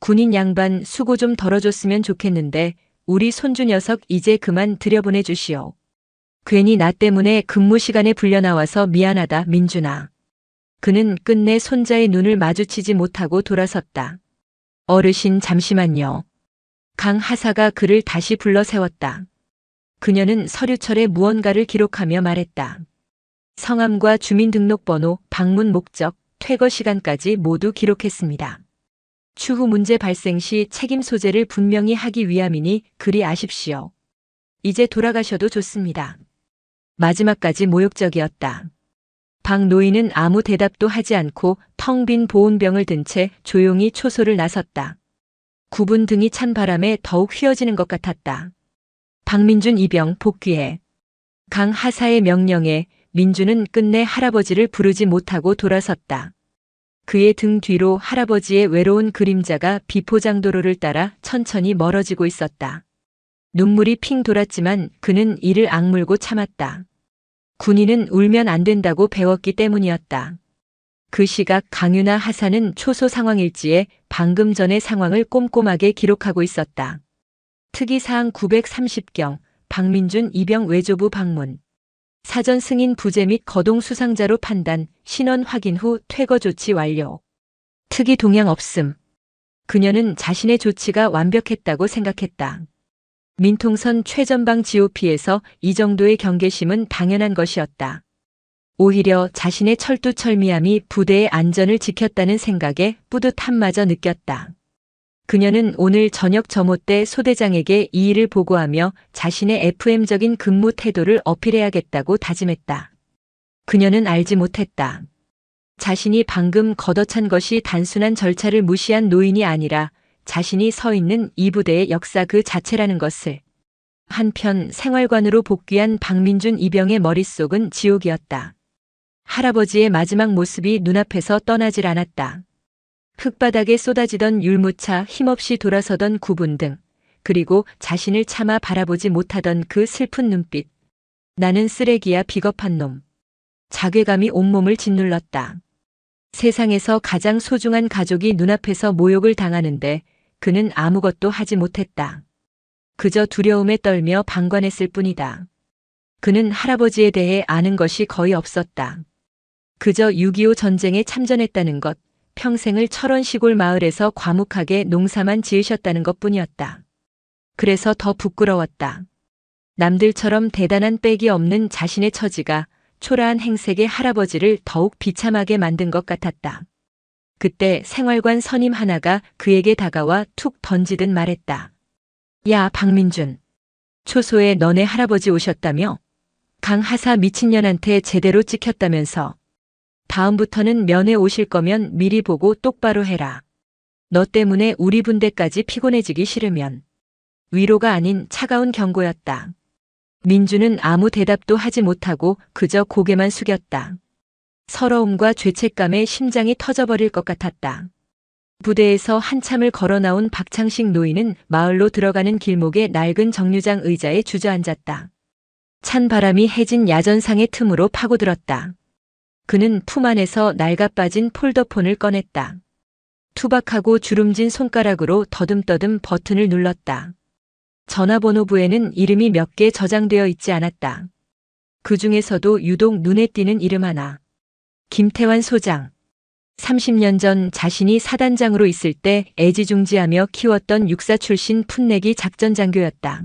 군인 양반 수고 좀 덜어줬으면 좋겠는데 우리 손주 녀석 이제 그만 들여보내 주시오. 괜히 나 때문에 근무 시간에 불려나와서 미안하다, 민준아. 그는 끝내 손자의 눈을 마주치지 못하고 돌아섰다. 어르신 잠시만요. 강 하사가 그를 다시 불러 세웠다. 그녀는 서류철에 무언가를 기록하며 말했다. 성함과 주민등록번호, 방문 목적, 퇴거 시간까지 모두 기록했습니다. 추후 문제 발생 시 책임 소재를 분명히 하기 위함이니 그리 아십시오. 이제 돌아가셔도 좋습니다. 마지막까지 모욕적이었다. 박 노인은 아무 대답도 하지 않고 텅 빈 보온병을 든 채 조용히 초소를 나섰다. 굽은 등이 찬 바람에 더욱 휘어지는 것 같았다. 박민준 이병 복귀해. 강 하사의 명령에 민준은 끝내 할아버지를 부르지 못하고 돌아섰다. 그의 등 뒤로 할아버지의 외로운 그림자가 비포장도로를 따라 천천히 멀어지고 있었다. 눈물이 핑 돌았지만 그는 이를 악물고 참았다. 군인은 울면 안 된다고 배웠기 때문이었다. 그 시각 강유나 하사는 초소 상황일지에 방금 전의 상황을 꼼꼼하게 기록하고 있었다. 특이사항 930경, 박민준 이병 외조부 방문. 사전 승인 부재 및 거동 수상자로 판단, 신원 확인 후 퇴거 조치 완료. 특이 동향 없음. 그녀는 자신의 조치가 완벽했다고 생각했다. 민통선 최전방 GOP에서 이 정도의 경계심은 당연한 것이었다. 오히려 자신의 철두철미함이 부대의 안전을 지켰다는 생각에 뿌듯함마저 느꼈다. 그녀는 오늘 저녁 점호 때 소대장에게 이 일을 보고하며 자신의 FM적인 근무 태도를 어필해야겠다고 다짐했다. 그녀는 알지 못했다. 자신이 방금 걷어찬 것이 단순한 절차를 무시한 노인이 아니라 자신이 서 있는 이 부대의 역사 그 자체라는 것을. 한편 생활관으로 복귀한 박민준 이병의 머릿속은 지옥이었다. 할아버지의 마지막 모습이 눈앞에서 떠나질 않았다. 흙바닥에 쏟아지던 율무차, 힘없이 돌아서던 구분 등, 그리고 자신을 차마 바라보지 못하던 그 슬픈 눈빛. 나는 쓰레기야, 비겁한 놈. 자괴감이 온몸을 짓눌렀다. 세상에서 가장 소중한 가족이 눈앞에서 모욕을 당하는데 그는 아무것도 하지 못했다. 그저 두려움에 떨며 방관했을 뿐이다. 그는 할아버지에 대해 아는 것이 거의 없었다. 그저 6.25 전쟁에 참전했다는 것, 평생을 철원 시골 마을에서 과묵하게 농사만 지으셨다는 것뿐이었다. 그래서 더 부끄러웠다. 남들처럼 대단한 빽이 없는 자신의 처지가 초라한 행색의 할아버지를 더욱 비참하게 만든 것 같았다. 그때 생활관 선임 하나가 그에게 다가와 툭 던지듯 말했다. 야, 박민준. 초소에 너네 할아버지 오셨다며? 강하사 미친년한테 제대로 찍혔다면서. 다음부터는 면회 오실 거면 미리 보고 똑바로 해라. 너 때문에 우리 분대까지 피곤해지기 싫으면. 위로가 아닌 차가운 경고였다. 민주는 아무 대답도 하지 못하고 그저 고개만 숙였다. 서러움과 죄책감에 심장이 터져버릴 것 같았다. 부대에서 한참을 걸어 나온 박창식 노인은 마을로 들어가는 길목의 낡은 정류장 의자에 주저앉았다. 찬 바람이 해진 야전상의 틈으로 파고들었다. 그는 품 안에서 낡아빠진 폴더폰을 꺼냈다. 투박하고 주름진 손가락으로 더듬더듬 버튼을 눌렀다. 전화번호부에는 이름이 몇 개 저장되어 있지 않았다. 그 중에서도 유독 눈에 띄는 이름 하나. 김태환 소장. 30년 전 자신이 사단장으로 있을 때 애지중지하며 키웠던 육사 출신 풋내기 작전장교였다.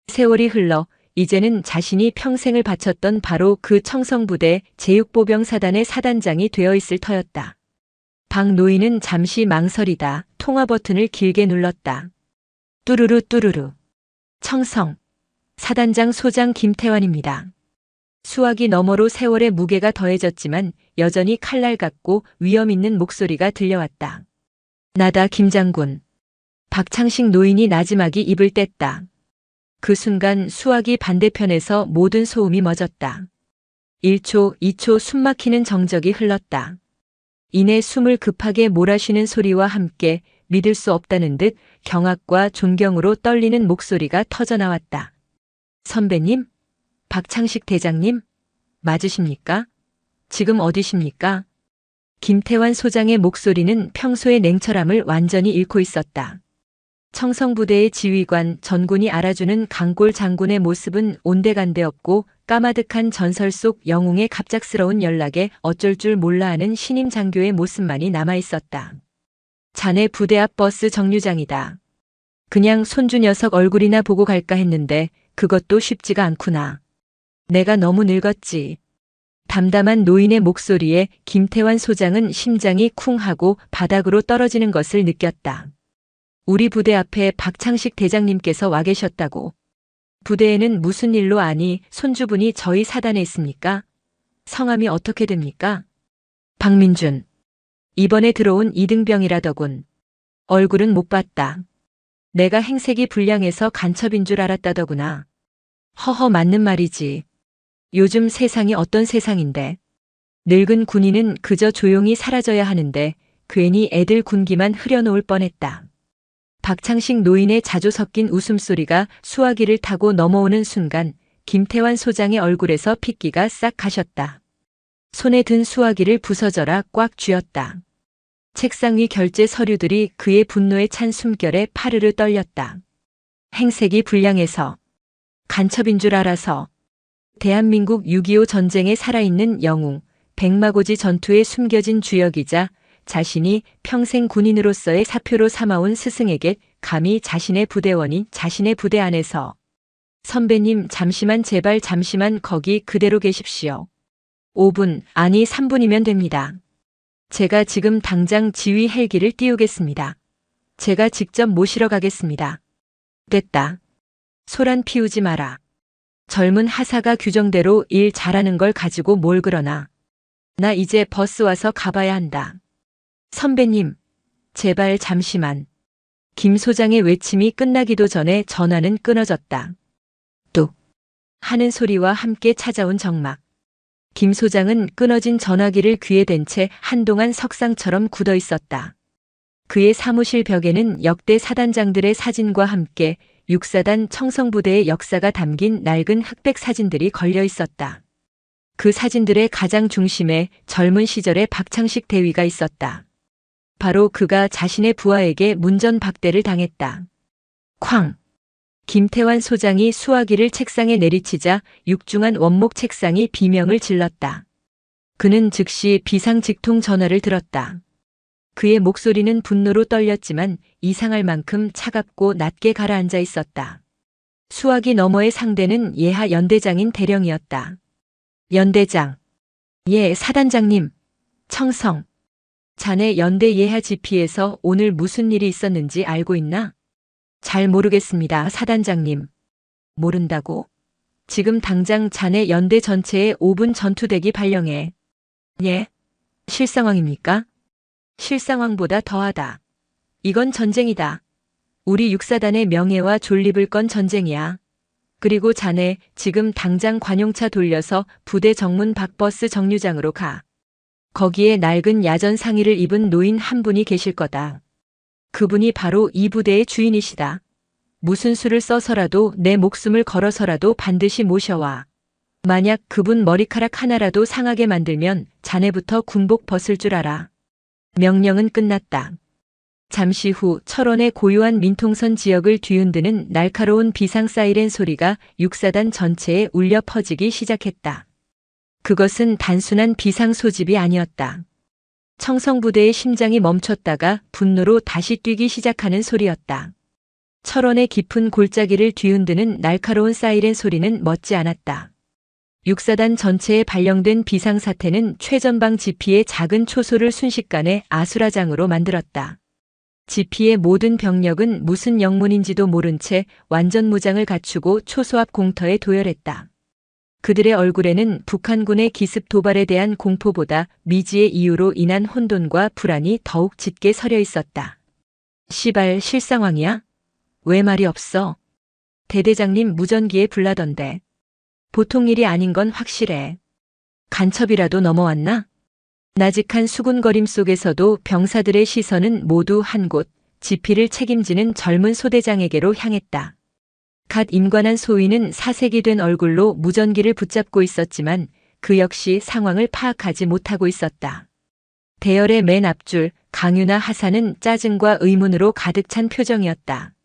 세월이 흘러 이제는 자신이 평생을 바쳤던 바로 그 청성부대 제6보병사단의 사단장이 되어 있을 터였다. 박 노인은 잠시 망설이다 통화 버튼을 길게 눌렀다. 뚜루루 뚜루루. 청성. 사단장 소장 김태환입니다. 수화기 너머로 세월의 무게가 더해졌지만 여전히 칼날 같고 위험 있는 목소리가 들려왔다. 나다, 김장군. 박창식 노인이 나지막이 입을 뗐다. 그 순간 수화기 반대편에서 모든 소음이 멎었다. 1초, 2초 숨막히는 정적이 흘렀다. 이내 숨을 급하게 몰아쉬는 소리와 함께 믿을 수 없다는 듯 경악과 존경으로 떨리는 목소리가 터져나왔다. 선배님? 박창식 대장님? 맞으십니까? 지금 어디십니까? 김태환 소장의 목소리는 평소의 냉철함을 완전히 잃고 있었다. 청성부대의 지휘관 전군이 알아주는 강골 장군의 모습은 온데간데 없고 까마득한 전설 속 영웅의 갑작스러운 연락에 어쩔 줄 몰라 하는 신임 장교의 모습만이 남아있었다. 자네 부대 앞 버스 정류장이다. 그냥 손주 녀석 얼굴이나 보고 갈까 했는데 그것도 쉽지가 않구나. 내가 너무 늙었지. 담담한 노인의 목소리에 김태환 소장은 심장이 쿵 하고 바닥으로 떨어지는 것을 느꼈다. 우리 부대 앞에 박창식 대장님께서 와 계셨다고. 부대에는 무슨 일로 아니 손주분이 저희 사단에 있습니까? 성함이 어떻게 됩니까? 박민준. 이번에 들어온 이등병이라더군. 얼굴은 못 봤다. 내가 행색이 불량해서 간첩인 줄 알았다더구나. 허허, 맞는 말이지. 요즘 세상이 어떤 세상인데. 늙은 군인은 그저 조용히 사라져야 하는데 괜히 애들 군기만 흐려놓을 뻔했다. 박창식 노인의 자주 섞인 웃음소리가 수화기를 타고 넘어오는 순간 김태환 소장의 얼굴에서 핏기가 싹 가셨다. 손에 든 수화기를 부서져라 꽉 쥐었다. 책상 위 결제 서류들이 그의 분노에 찬 숨결에 파르르 떨렸다. 행색이 불량해서, 간첩인 줄 알아서, 대한민국 6.25 전쟁에 살아있는 영웅, 백마고지 전투에 숨겨진 주역이자 자신이 평생 군인으로서의 사표로 삼아온 스승에게 감히 자신의 부대원이 자신의 부대 안에서. 선배님, 잠시만, 제발 잠시만 거기 그대로 계십시오. 5분, 아니 3분이면 됩니다. 제가 지금 당장 지휘 헬기를 띄우겠습니다. 제가 직접 모시러 가겠습니다. 됐다. 소란 피우지 마라. 젊은 하사가 규정대로 일 잘하는 걸 가지고 뭘 그러나. 나 이제 버스 와서 가봐야 한다. 선배님, 제발 잠시만. 김 소장의 외침이 끝나기도 전에 전화는 끊어졌다. 뚝 하는 소리와 함께 찾아온 정막. 김 소장은 끊어진 전화기를 귀에 댄 채 한동안 석상처럼 굳어 있었다. 그의 사무실 벽에는 역대 사단장들의 사진과 함께 육사단 청성부대의 역사가 담긴 낡은 흑백 사진들이 걸려 있었다. 그 사진들의 가장 중심에 젊은 시절의 박창식 대위가 있었다. 바로 그가 자신의 부하에게 문전박대를 당했다. 쾅! 김태환 소장이 수화기를 책상에 내리치자 육중한 원목 책상이 비명을 질렀다. 그는 즉시 비상직통 전화를 들었다. 그의 목소리는 분노로 떨렸지만 이상할 만큼 차갑고 낮게 가라앉아 있었다. 수화기 너머의 상대는 예하 연대장인 대령이었다. 연대장. 예, 사단장님. 청성. 자네 연대 예하 지피에서 오늘 무슨 일이 있었는지 알고 있나? 잘 모르겠습니다, 사단장님. 모른다고? 지금 당장 자네 연대 전체에 5분 전투대기 발령해. 예? 실상황입니까? 실상황보다 더하다. 이건 전쟁이다. 우리 육사단의 명예와 존립을 건 전쟁이야. 그리고 자네 지금 당장 관용차 돌려서 부대 정문 박버스 정류장으로 가. 거기에 낡은 야전 상의를 입은 노인 한 분이 계실 거다. 그분이 바로 이 부대의 주인이시다. 무슨 수를 써서라도 내 목숨을 걸어서라도 반드시 모셔와. 만약 그분 머리카락 하나라도 상하게 만들면 자네부터 군복 벗을 줄 알아. 명령은 끝났다. 잠시 후 철원의 고요한 민통선 지역을 뒤흔드는 날카로운 비상 사이렌 소리가 육사단 전체에 울려 퍼지기 시작했다. 그것은 단순한 비상 소집이 아니었다. 청성부대의 심장이 멈췄다가 분노로 다시 뛰기 시작하는 소리였다. 철원의 깊은 골짜기를 뒤흔드는 날카로운 사이렌 소리는 멎지 않았다. 육사단 전체에 발령된 비상사태는 최전방 지피의 작은 초소를 순식간에 아수라장으로 만들었다. 지피의 모든 병력은 무슨 영문인지도 모른 채 완전 무장을 갖추고 초소 앞 공터에 도열했다. 그들의 얼굴에는 북한군의 기습 도발에 대한 공포보다 미지의 이유로 인한 혼돈과 불안이 더욱 짙게 서려 있었다. 시발 실상황이야? 왜 말이 없어? 대대장님 무전기에 불나던데. 보통 일이 아닌 건 확실해. 간첩이라도 넘어왔나? 나직한 수군거림 속에서도 병사들의 시선은 모두 한 곳, 지피를 책임지는 젊은 소대장에게로 향했다. 갓 임관한 소위는 사색이 된 얼굴로 무전기를 붙잡고 있었지만 그 역시 상황을 파악하지 못하고 있었다. 대열의 맨 앞줄 강유나 하사는 짜증과 의문으로 가득 찬 표정이었다.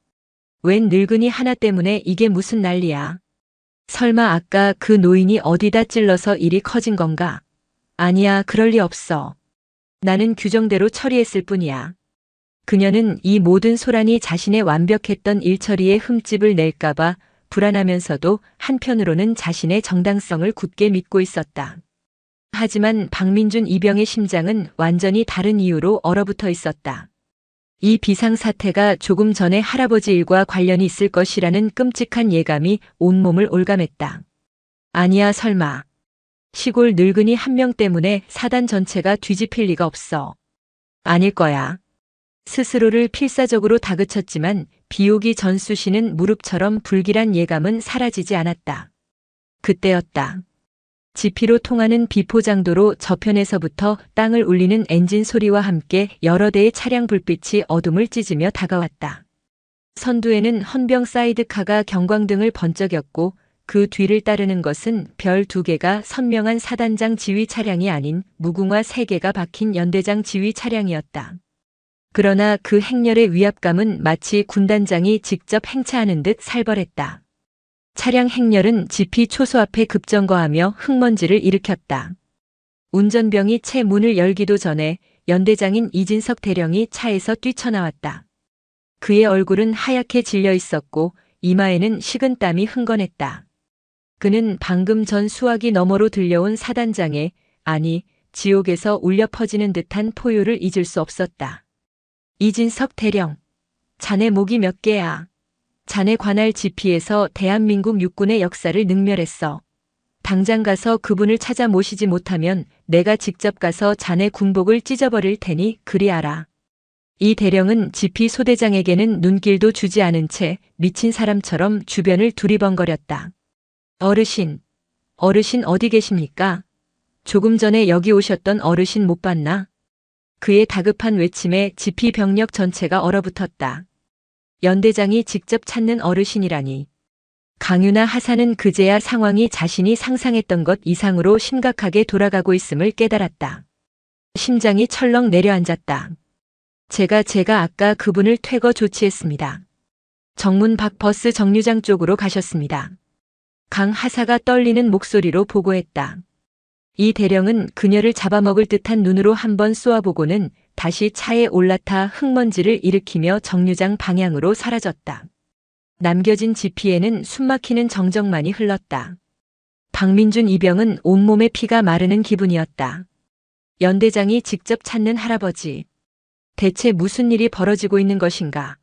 웬 늙은이 하나 때문에 이게 무슨 난리야. 설마 아까 그 노인이 어디다 찔러서 일이 커진 건가? 아니야, 그럴 리 없어. 나는 규정대로 처리했을 뿐이야. 그녀는 이 모든 소란이 자신의 완벽했던 일처리에 흠집을 낼까봐 불안하면서도 한편으로는 자신의 정당성을 굳게 믿고 있었다. 하지만 박민준 이병의 심장은 완전히 다른 이유로 얼어붙어 있었다. 이 비상사태가 조금 전에 할아버지 일과 관련이 있을 것이라는 끔찍한 예감이 온몸을 올감했다. 아니야, 설마. 시골 늙은이 한 명 때문에 사단 전체가 뒤집힐 리가 없어. 아닐 거야. 스스로를 필사적으로 다그쳤지만 비오기 전 수시는 무릎처럼 불길한 예감은 사라지지 않았다. 그때였다. 지피로 통하는 비포장도로 저편에서부터 땅을 울리는 엔진 소리와 함께 여러 대의 차량 불빛이 어둠을 찢으며 다가왔다. 선두에는 헌병 사이드카가 경광등을 번쩍였고 그 뒤를 따르는 것은 별 2개가 선명한 사단장 지휘 차량이 아닌 무궁화 3개가 박힌 연대장 지휘 차량이었다. 그러나 그 행렬의 위압감은 마치 군단장이 직접 행차하는 듯 살벌했다. 차량 행렬은 지피 초소 앞에 급정거하며 흙먼지를 일으켰다. 운전병이 채 문을 열기도 전에 연대장인 이진석 대령이 차에서 뛰쳐나왔다. 그의 얼굴은 하얗게 질려 있었고 이마에는 식은 땀이 흥건했다. 그는 방금 전 수화기 너머로 들려온 사단장의, 아니 지옥에서 울려 퍼지는 듯한 포효를 잊을 수 없었다. 이진석 대령, 자네 목이 몇 개야? 자네 관할 지피에서 대한민국 육군의 역사를 능멸했어. 당장 가서 그분을 찾아 모시지 못하면 내가 직접 가서 자네 군복을 찢어버릴 테니 그리 알아. 이 대령은 지피 소대장에게는 눈길도 주지 않은 채 미친 사람처럼 주변을 두리번거렸다. 어르신 어디 계십니까? 조금 전에 여기 오셨던 어르신 못 봤나? 그의 다급한 외침에 지피 병력 전체가 얼어붙었다. 연대장이 직접 찾는 어르신이라니. 강유나 하사는 그제야 상황이 자신이 상상했던 것 이상으로 심각하게 돌아가고 있음을 깨달았다. 심장이 철렁 내려앉았다. 제가 아까 그분을 퇴거 조치했습니다. 정문 밖 버스 정류장 쪽으로 가셨습니다. 강 하사가 떨리는 목소리로 보고했다. 이 대령은 그녀를 잡아먹을 듯한 눈으로 한번 쏘아보고는 다시 차에 올라타 흙먼지를 일으키며 정류장 방향으로 사라졌다. 남겨진 지피에는 숨막히는 정적만이 흘렀다. 박민준 이병은 온몸에 피가 마르는 기분이었다. 연대장이 직접 찾는 할아버지. 대체 무슨 일이 벌어지고 있는 것인가?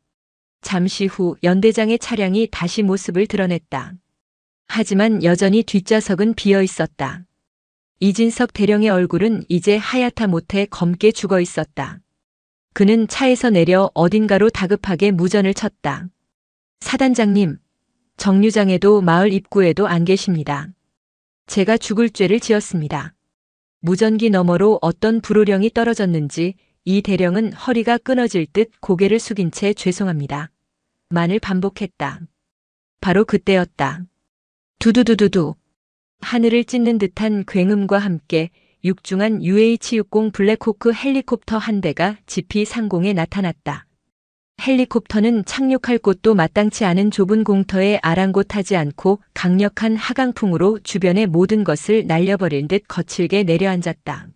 잠시 후 연대장의 차량이 다시 모습을 드러냈다. 하지만 여전히 뒷좌석은 비어 있었다. 이진석 대령의 얼굴은 이제 하얗다 못해 검게 죽어 있었다. 그는 차에서 내려 어딘가로 다급하게 무전을 쳤다. 사단장님, 정류장에도 마을 입구에도 안 계십니다. 제가 죽을 죄를 지었습니다. 무전기 너머로 어떤 불호령이 떨어졌는지 이 대령은 허리가 끊어질 듯 고개를 숙인 채 죄송합니다. 만을 반복했다. 바로 그때였다. 두두두두두. 하늘을 찢는 듯한 굉음과 함께 육중한 UH-60 블랙호크 헬리콥터 한 대가 지피 상공에 나타났다. 헬리콥터는 착륙할 곳도 마땅치 않은 좁은 공터에 아랑곳하지 않고 강력한 하강풍으로 주변의 모든 것을 날려버릴 듯 거칠게 내려앉았다.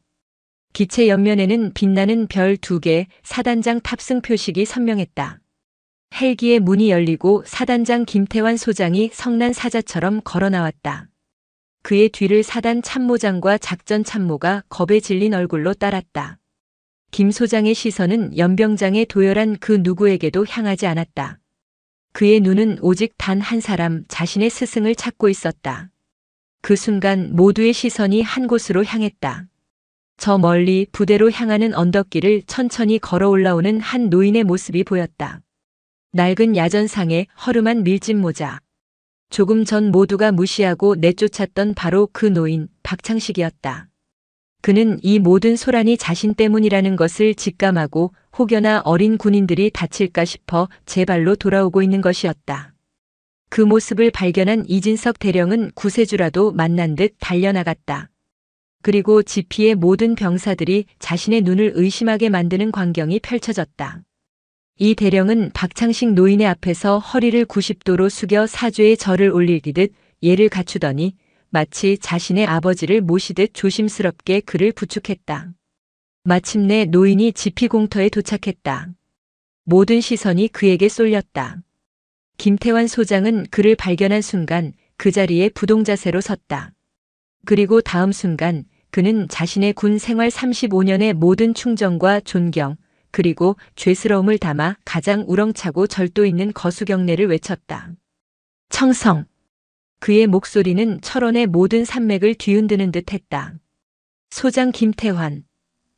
기체 옆면에는 빛나는 별 2개, 사단장 탑승 표식이 선명했다. 헬기의 문이 열리고 사단장 김태환 소장이 성난 사자처럼 걸어 나왔다. 그의 뒤를 사단 참모장과 작전 참모가 겁에 질린 얼굴로 따랐다. 김 소장의 시선은 연병장의 도열한 그 누구에게도 향하지 않았다. 그의 눈은 오직 단 한 사람 자신의 스승을 찾고 있었다. 그 순간 모두의 시선이 한 곳으로 향했다. 저 멀리 부대로 향하는 언덕길을 천천히 걸어 올라오는 한 노인의 모습이 보였다. 낡은 야전상에 허름한 밀짚 모자. 조금 전 모두가 무시하고 내쫓았던 바로 그 노인 박창식이었다. 그는 이 모든 소란이 자신 때문이라는 것을 직감하고 혹여나 어린 군인들이 다칠까 싶어 제 발로 돌아오고 있는 것이었다. 그 모습을 발견한 이진석 대령은 구세주라도 만난 듯 달려나갔다. 그리고 지피의 모든 병사들이 자신의 눈을 의심하게 만드는 광경이 펼쳐졌다. 이 대령은 박창식 노인의 앞에서 허리를 90도로 숙여 사죄의 절을 올리듯 예를 갖추더니 마치 자신의 아버지를 모시듯 조심스럽게 그를 부축했다. 마침내 노인이 지피 공터에 도착했다. 모든 시선이 그에게 쏠렸다. 김태환 소장은 그를 발견한 순간 그 자리에 부동자세로 섰다. 그리고 다음 순간 그는 자신의 군 생활 35년의 모든 충정과 존경, 그리고 죄스러움을 담아 가장 우렁차고 절도 있는 거수경례를 외쳤다. 청성. 그의 목소리는 철원의 모든 산맥을 뒤흔드는 듯 했다. 소장 김태환.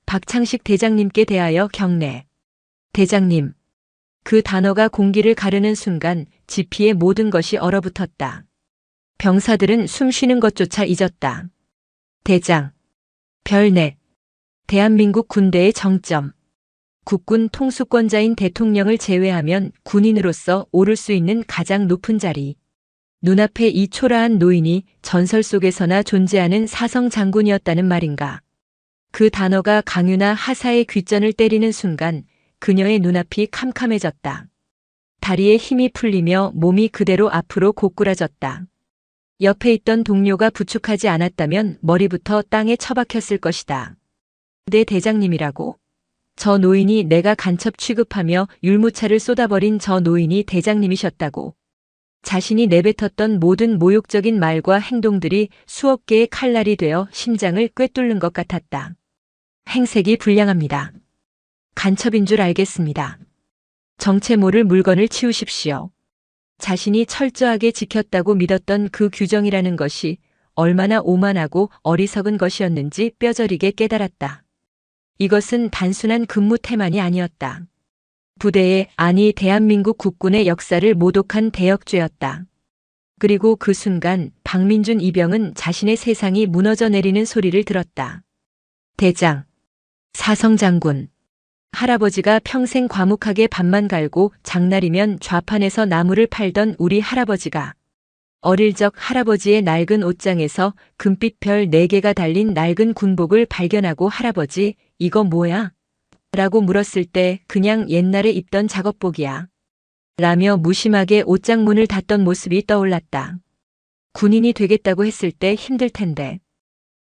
박창식 대장님께 대하여 경례. 대장님. 그 단어가 공기를 가르는 순간 지피의 모든 것이 얼어붙었다. 병사들은 숨 쉬는 것조차 잊었다. 대장. 별넷. 대한민국 군대의 정점. 국군 통수권자인 대통령을 제외하면 군인으로서 오를 수 있는 가장 높은 자리. 눈앞에 이 초라한 노인이 전설 속에서나 존재하는 사성 장군이었다는 말인가. 그 단어가 강유나 하사의 귓전을 때리는 순간 그녀의 눈앞이 캄캄해졌다. 다리에 힘이 풀리며 몸이 그대로 앞으로 고꾸라졌다. 옆에 있던 동료가 부축하지 않았다면 머리부터 땅에 처박혔을 것이다. 내 대장님이라고? 저 노인이 내가 간첩 취급하며 율무차를 쏟아버린 저 노인이 대장님이셨다고. 자신이 내뱉었던 모든 모욕적인 말과 행동들이 수억 개의 칼날이 되어 심장을 꿰뚫는 것 같았다. 행색이 불량합니다. 간첩인 줄 알겠습니다. 정체 모를 물건을 치우십시오. 자신이 철저하게 지켰다고 믿었던 그 규정이라는 것이 얼마나 오만하고 어리석은 것이었는지 뼈저리게 깨달았다. 이것은 단순한 근무 태만이 아니었다. 부대의, 아니 대한민국 국군의 역사를 모독한 대역죄였다. 그리고 그 순간 박민준 이병은 자신의 세상이 무너져 내리는 소리를 들었다. 대장, 사성장군. 할아버지가 평생 과묵하게 밭만 갈고 장날이면 좌판에서 나무를 팔던 우리 할아버지가 어릴 적 할아버지의 낡은 옷장에서 금빛 별 4개가 달린 낡은 군복을 발견하고 할아버지, 이거 뭐야? 라고 물었을 때 그냥 옛날에 입던 작업복이야. 라며 무심하게 옷장 문을 닫던 모습이 떠올랐다. 군인이 되겠다고 했을 때 힘들 텐데.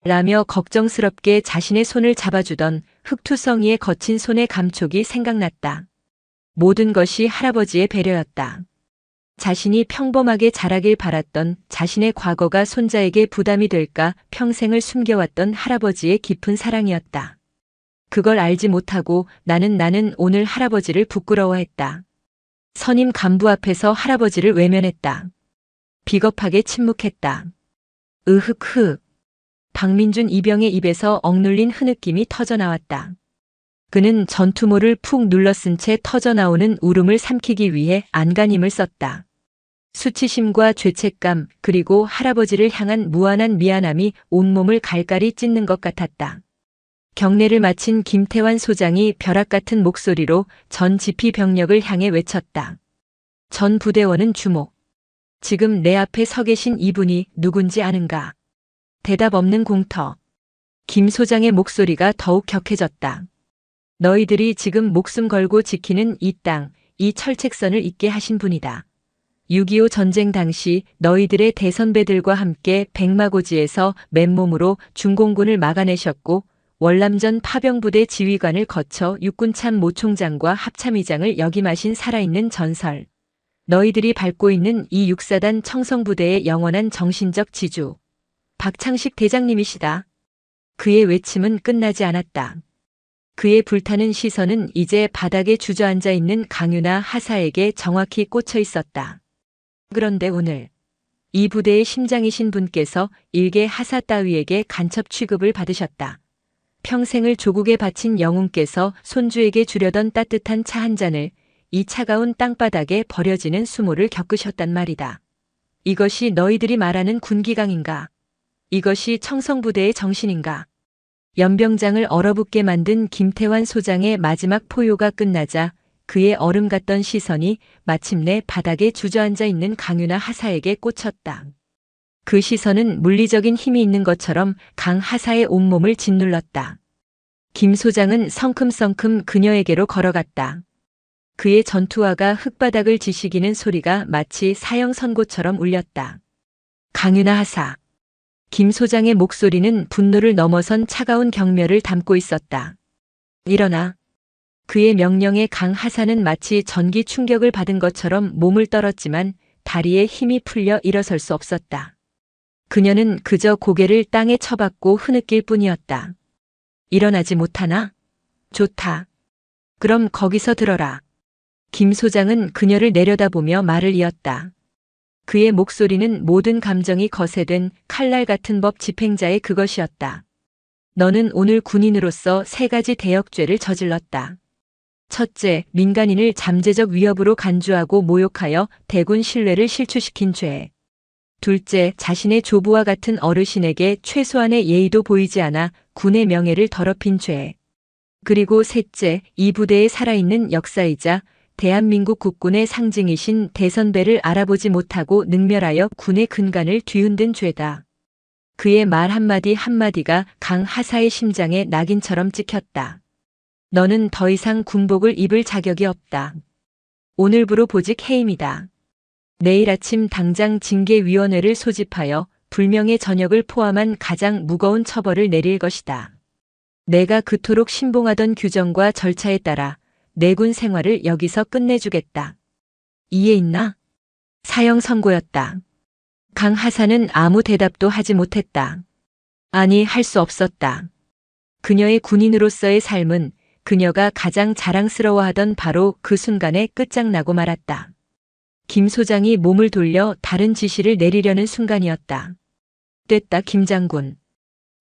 라며 걱정스럽게 자신의 손을 잡아주던 흑투성이의 거친 손의 감촉이 생각났다. 모든 것이 할아버지의 배려였다. 자신이 평범하게 자라길 바랐던 자신의 과거가 손자에게 부담이 될까 평생을 숨겨왔던 할아버지의 깊은 사랑이었다. 그걸 알지 못하고 나는 오늘 할아버지를 부끄러워했다. 선임 간부 앞에서 할아버지를 외면했다. 비겁하게 침묵했다. 으흑흑. 박민준 이병의 입에서 억눌린 흐느낌이 터져나왔다. 그는 전투모를 푹 눌러쓴 채 터져나오는 울음을 삼키기 위해 안간힘을 썼다. 수치심과 죄책감 그리고 할아버지를 향한 무한한 미안함이 온몸을 갈갈이 찢는 것 같았다. 경례를 마친 김태환 소장이 벼락 같은 목소리로 전 지피 병력을 향해 외쳤다. 전 부대원은 주목. 지금 내 앞에 서 계신 이분이 누군지 아는가? 대답 없는 공터. 김 소장의 목소리가 더욱 격해졌다. 너희들이 지금 목숨 걸고 지키는 이 땅, 이 철책선을 잇게 하신 분이다. 6.25 전쟁 당시 너희들의 대선배들과 함께 백마고지에서 맨몸으로 중공군을 막아내셨고 월남전 파병부대 지휘관을 거쳐 육군참 모총장과 합참의장을 역임하신 살아있는 전설. 너희들이 밟고 있는 이 6사단 청성부대의 영원한 정신적 지주. 박창식 대장님이시다. 그의 외침은 끝나지 않았다. 그의 불타는 시선은 이제 바닥에 주저앉아 있는 강유나 하사에게 정확히 꽂혀 있었다. 그런데 오늘 이 부대의 심장이신 분께서 일개 하사 따위에게 간첩 취급을 받으셨다. 평생을 조국에 바친 영웅께서 손주에게 주려던 따뜻한 차 한 잔을 이 차가운 땅바닥에 버려지는 수모를 겪으셨단 말이다. 이것이 너희들이 말하는 군기강인가? 이것이 청성부대의 정신인가? 연병장을 얼어붙게 만든 김태환 소장의 마지막 포효가 끝나자 그의 얼음 같던 시선이 마침내 바닥에 주저앉아 있는 강유나 하사에게 꽂혔다. 그 시선은 물리적인 힘이 있는 것처럼 강 하사의 온몸을 짓눌렀다. 김 소장은 성큼성큼 그녀에게로 걸어갔다. 그의 전투화가 흙바닥을 지시기는 소리가 마치 사형 선고처럼 울렸다. 강유나 하사. 김 소장의 목소리는 분노를 넘어선 차가운 경멸을 담고 있었다. 일어나. 그의 명령에 강 하사는 마치 전기 충격을 받은 것처럼 몸을 떨었지만 다리에 힘이 풀려 일어설 수 없었다. 그녀는 그저 고개를 땅에 쳐박고 흐느낄 뿐이었다. 일어나지 못하나? 좋다. 그럼 거기서 들어라. 김 소장은 그녀를 내려다보며 말을 이었다. 그의 목소리는 모든 감정이 거세된 칼날 같은 법 집행자의 그것이었다. 너는 오늘 군인으로서 3가지 대역죄를 저질렀다. 첫째, 민간인을 잠재적 위협으로 간주하고 모욕하여 대군 신뢰를 실추시킨 죄. 둘째, 자신의 조부와 같은 어르신에게 최소한의 예의도 보이지 않아 군의 명예를 더럽힌 죄. 그리고 셋째, 이 부대에 살아있는 역사이자 대한민국 국군의 상징이신 대선배를 알아보지 못하고 능멸하여 군의 근간을 뒤흔든 죄다. 그의 말 한마디 한마디가 강 하사의 심장에 낙인처럼 찍혔다. 너는 더 이상 군복을 입을 자격이 없다. 오늘부로 보직 해임이다. 내일 아침 당장 징계위원회를 소집하여 불명예 전역을 포함한 가장 무거운 처벌을 내릴 것이다. 내가 그토록 신봉하던 규정과 절차에 따라 내군 생활을 여기서 끝내주겠다. 이해 있나? 사형 선고였다. 강 하사는 아무 대답도 하지 못했다. 아니, 할 수 없었다. 그녀의 군인으로서의 삶은 그녀가 가장 자랑스러워하던 바로 그 순간에 끝장나고 말았다. 김 소장이 몸을 돌려 다른 지시를 내리려는 순간이었다. 됐다, 김 장군.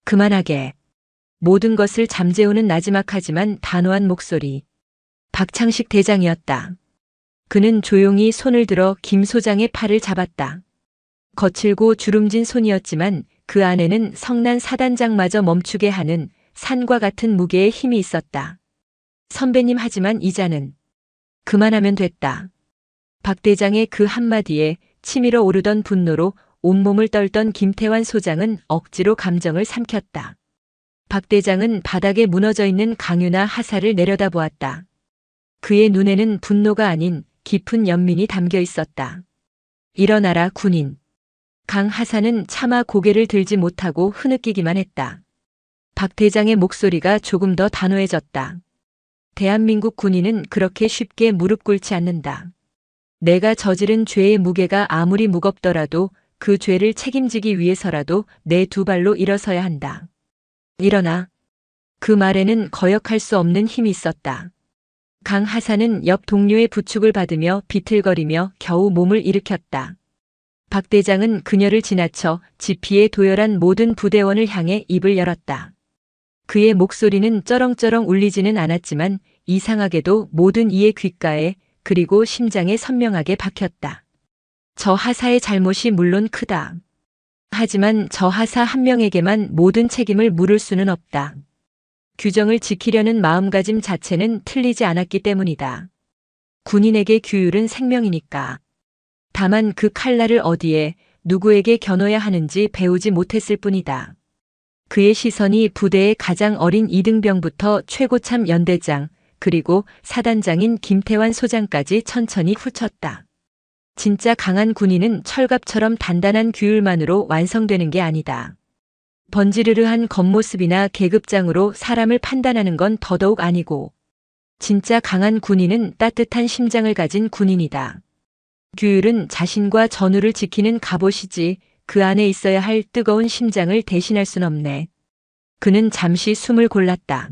그만하게. 모든 것을 잠재우는 나지막하지만 단호한 목소리. 박창식 대장이었다. 그는 조용히 손을 들어 김 소장의 팔을 잡았다. 거칠고 주름진 손이었지만 그 안에는 성난 사단장마저 멈추게 하는 산과 같은 무게의 힘이 있었다. 선배님, 하지만 이자는 그만하면 됐다. 박 대장의 그 한마디에 치밀어 오르던 분노로 온몸을 떨던 김태환 소장은 억지로 감정을 삼켰다. 박 대장은 바닥에 무너져 있는 강유나 하사를 내려다보았다. 그의 눈에는 분노가 아닌 깊은 연민이 담겨 있었다. 일어나라, 군인. 강 하사는 차마 고개를 들지 못하고 흐느끼기만 했다. 박 대장의 목소리가 조금 더 단호해졌다. 대한민국 군인은 그렇게 쉽게 무릎 꿇지 않는다. 내가 저지른 죄의 무게가 아무리 무겁더라도 그 죄를 책임지기 위해서라도 내 두 발로 일어서야 한다. 일어나. 그 말에는 거역할 수 없는 힘이 있었다. 강 하사는 옆 동료의 부축을 받으며 비틀거리며 겨우 몸을 일으켰다. 박 대장은 그녀를 지나쳐 지피에 도열한 모든 부대원을 향해 입을 열었다. 그의 목소리는 쩌렁쩌렁 울리지는 않았지만 이상하게도 모든 이의 귓가에 그리고 심장에 선명하게 박혔다. 저 하사의 잘못이 물론 크다. 하지만 저 하사 한 명에게만 모든 책임을 물을 수는 없다. 규정을 지키려는 마음가짐 자체는 틀리지 않았기 때문이다. 군인에게 규율은 생명이니까. 다만 그 칼날을 어디에 누구에게 겨눠야 하는지 배우지 못했을 뿐이다. 그의 시선이 부대의 가장 어린 이등병부터 최고참 연대장 그리고 사단장인 김태환 소장까지 천천히 훑었다. 진짜 강한 군인은 철갑처럼 단단한 규율만으로 완성되는 게 아니다. 번지르르한 겉모습이나 계급장으로 사람을 판단하는 건 더더욱 아니고, 진짜 강한 군인은 따뜻한 심장을 가진 군인이다. 규율은 자신과 전우를 지키는 갑옷이지 그 안에 있어야 할 뜨거운 심장을 대신할 순 없네. 그는 잠시 숨을 골랐다.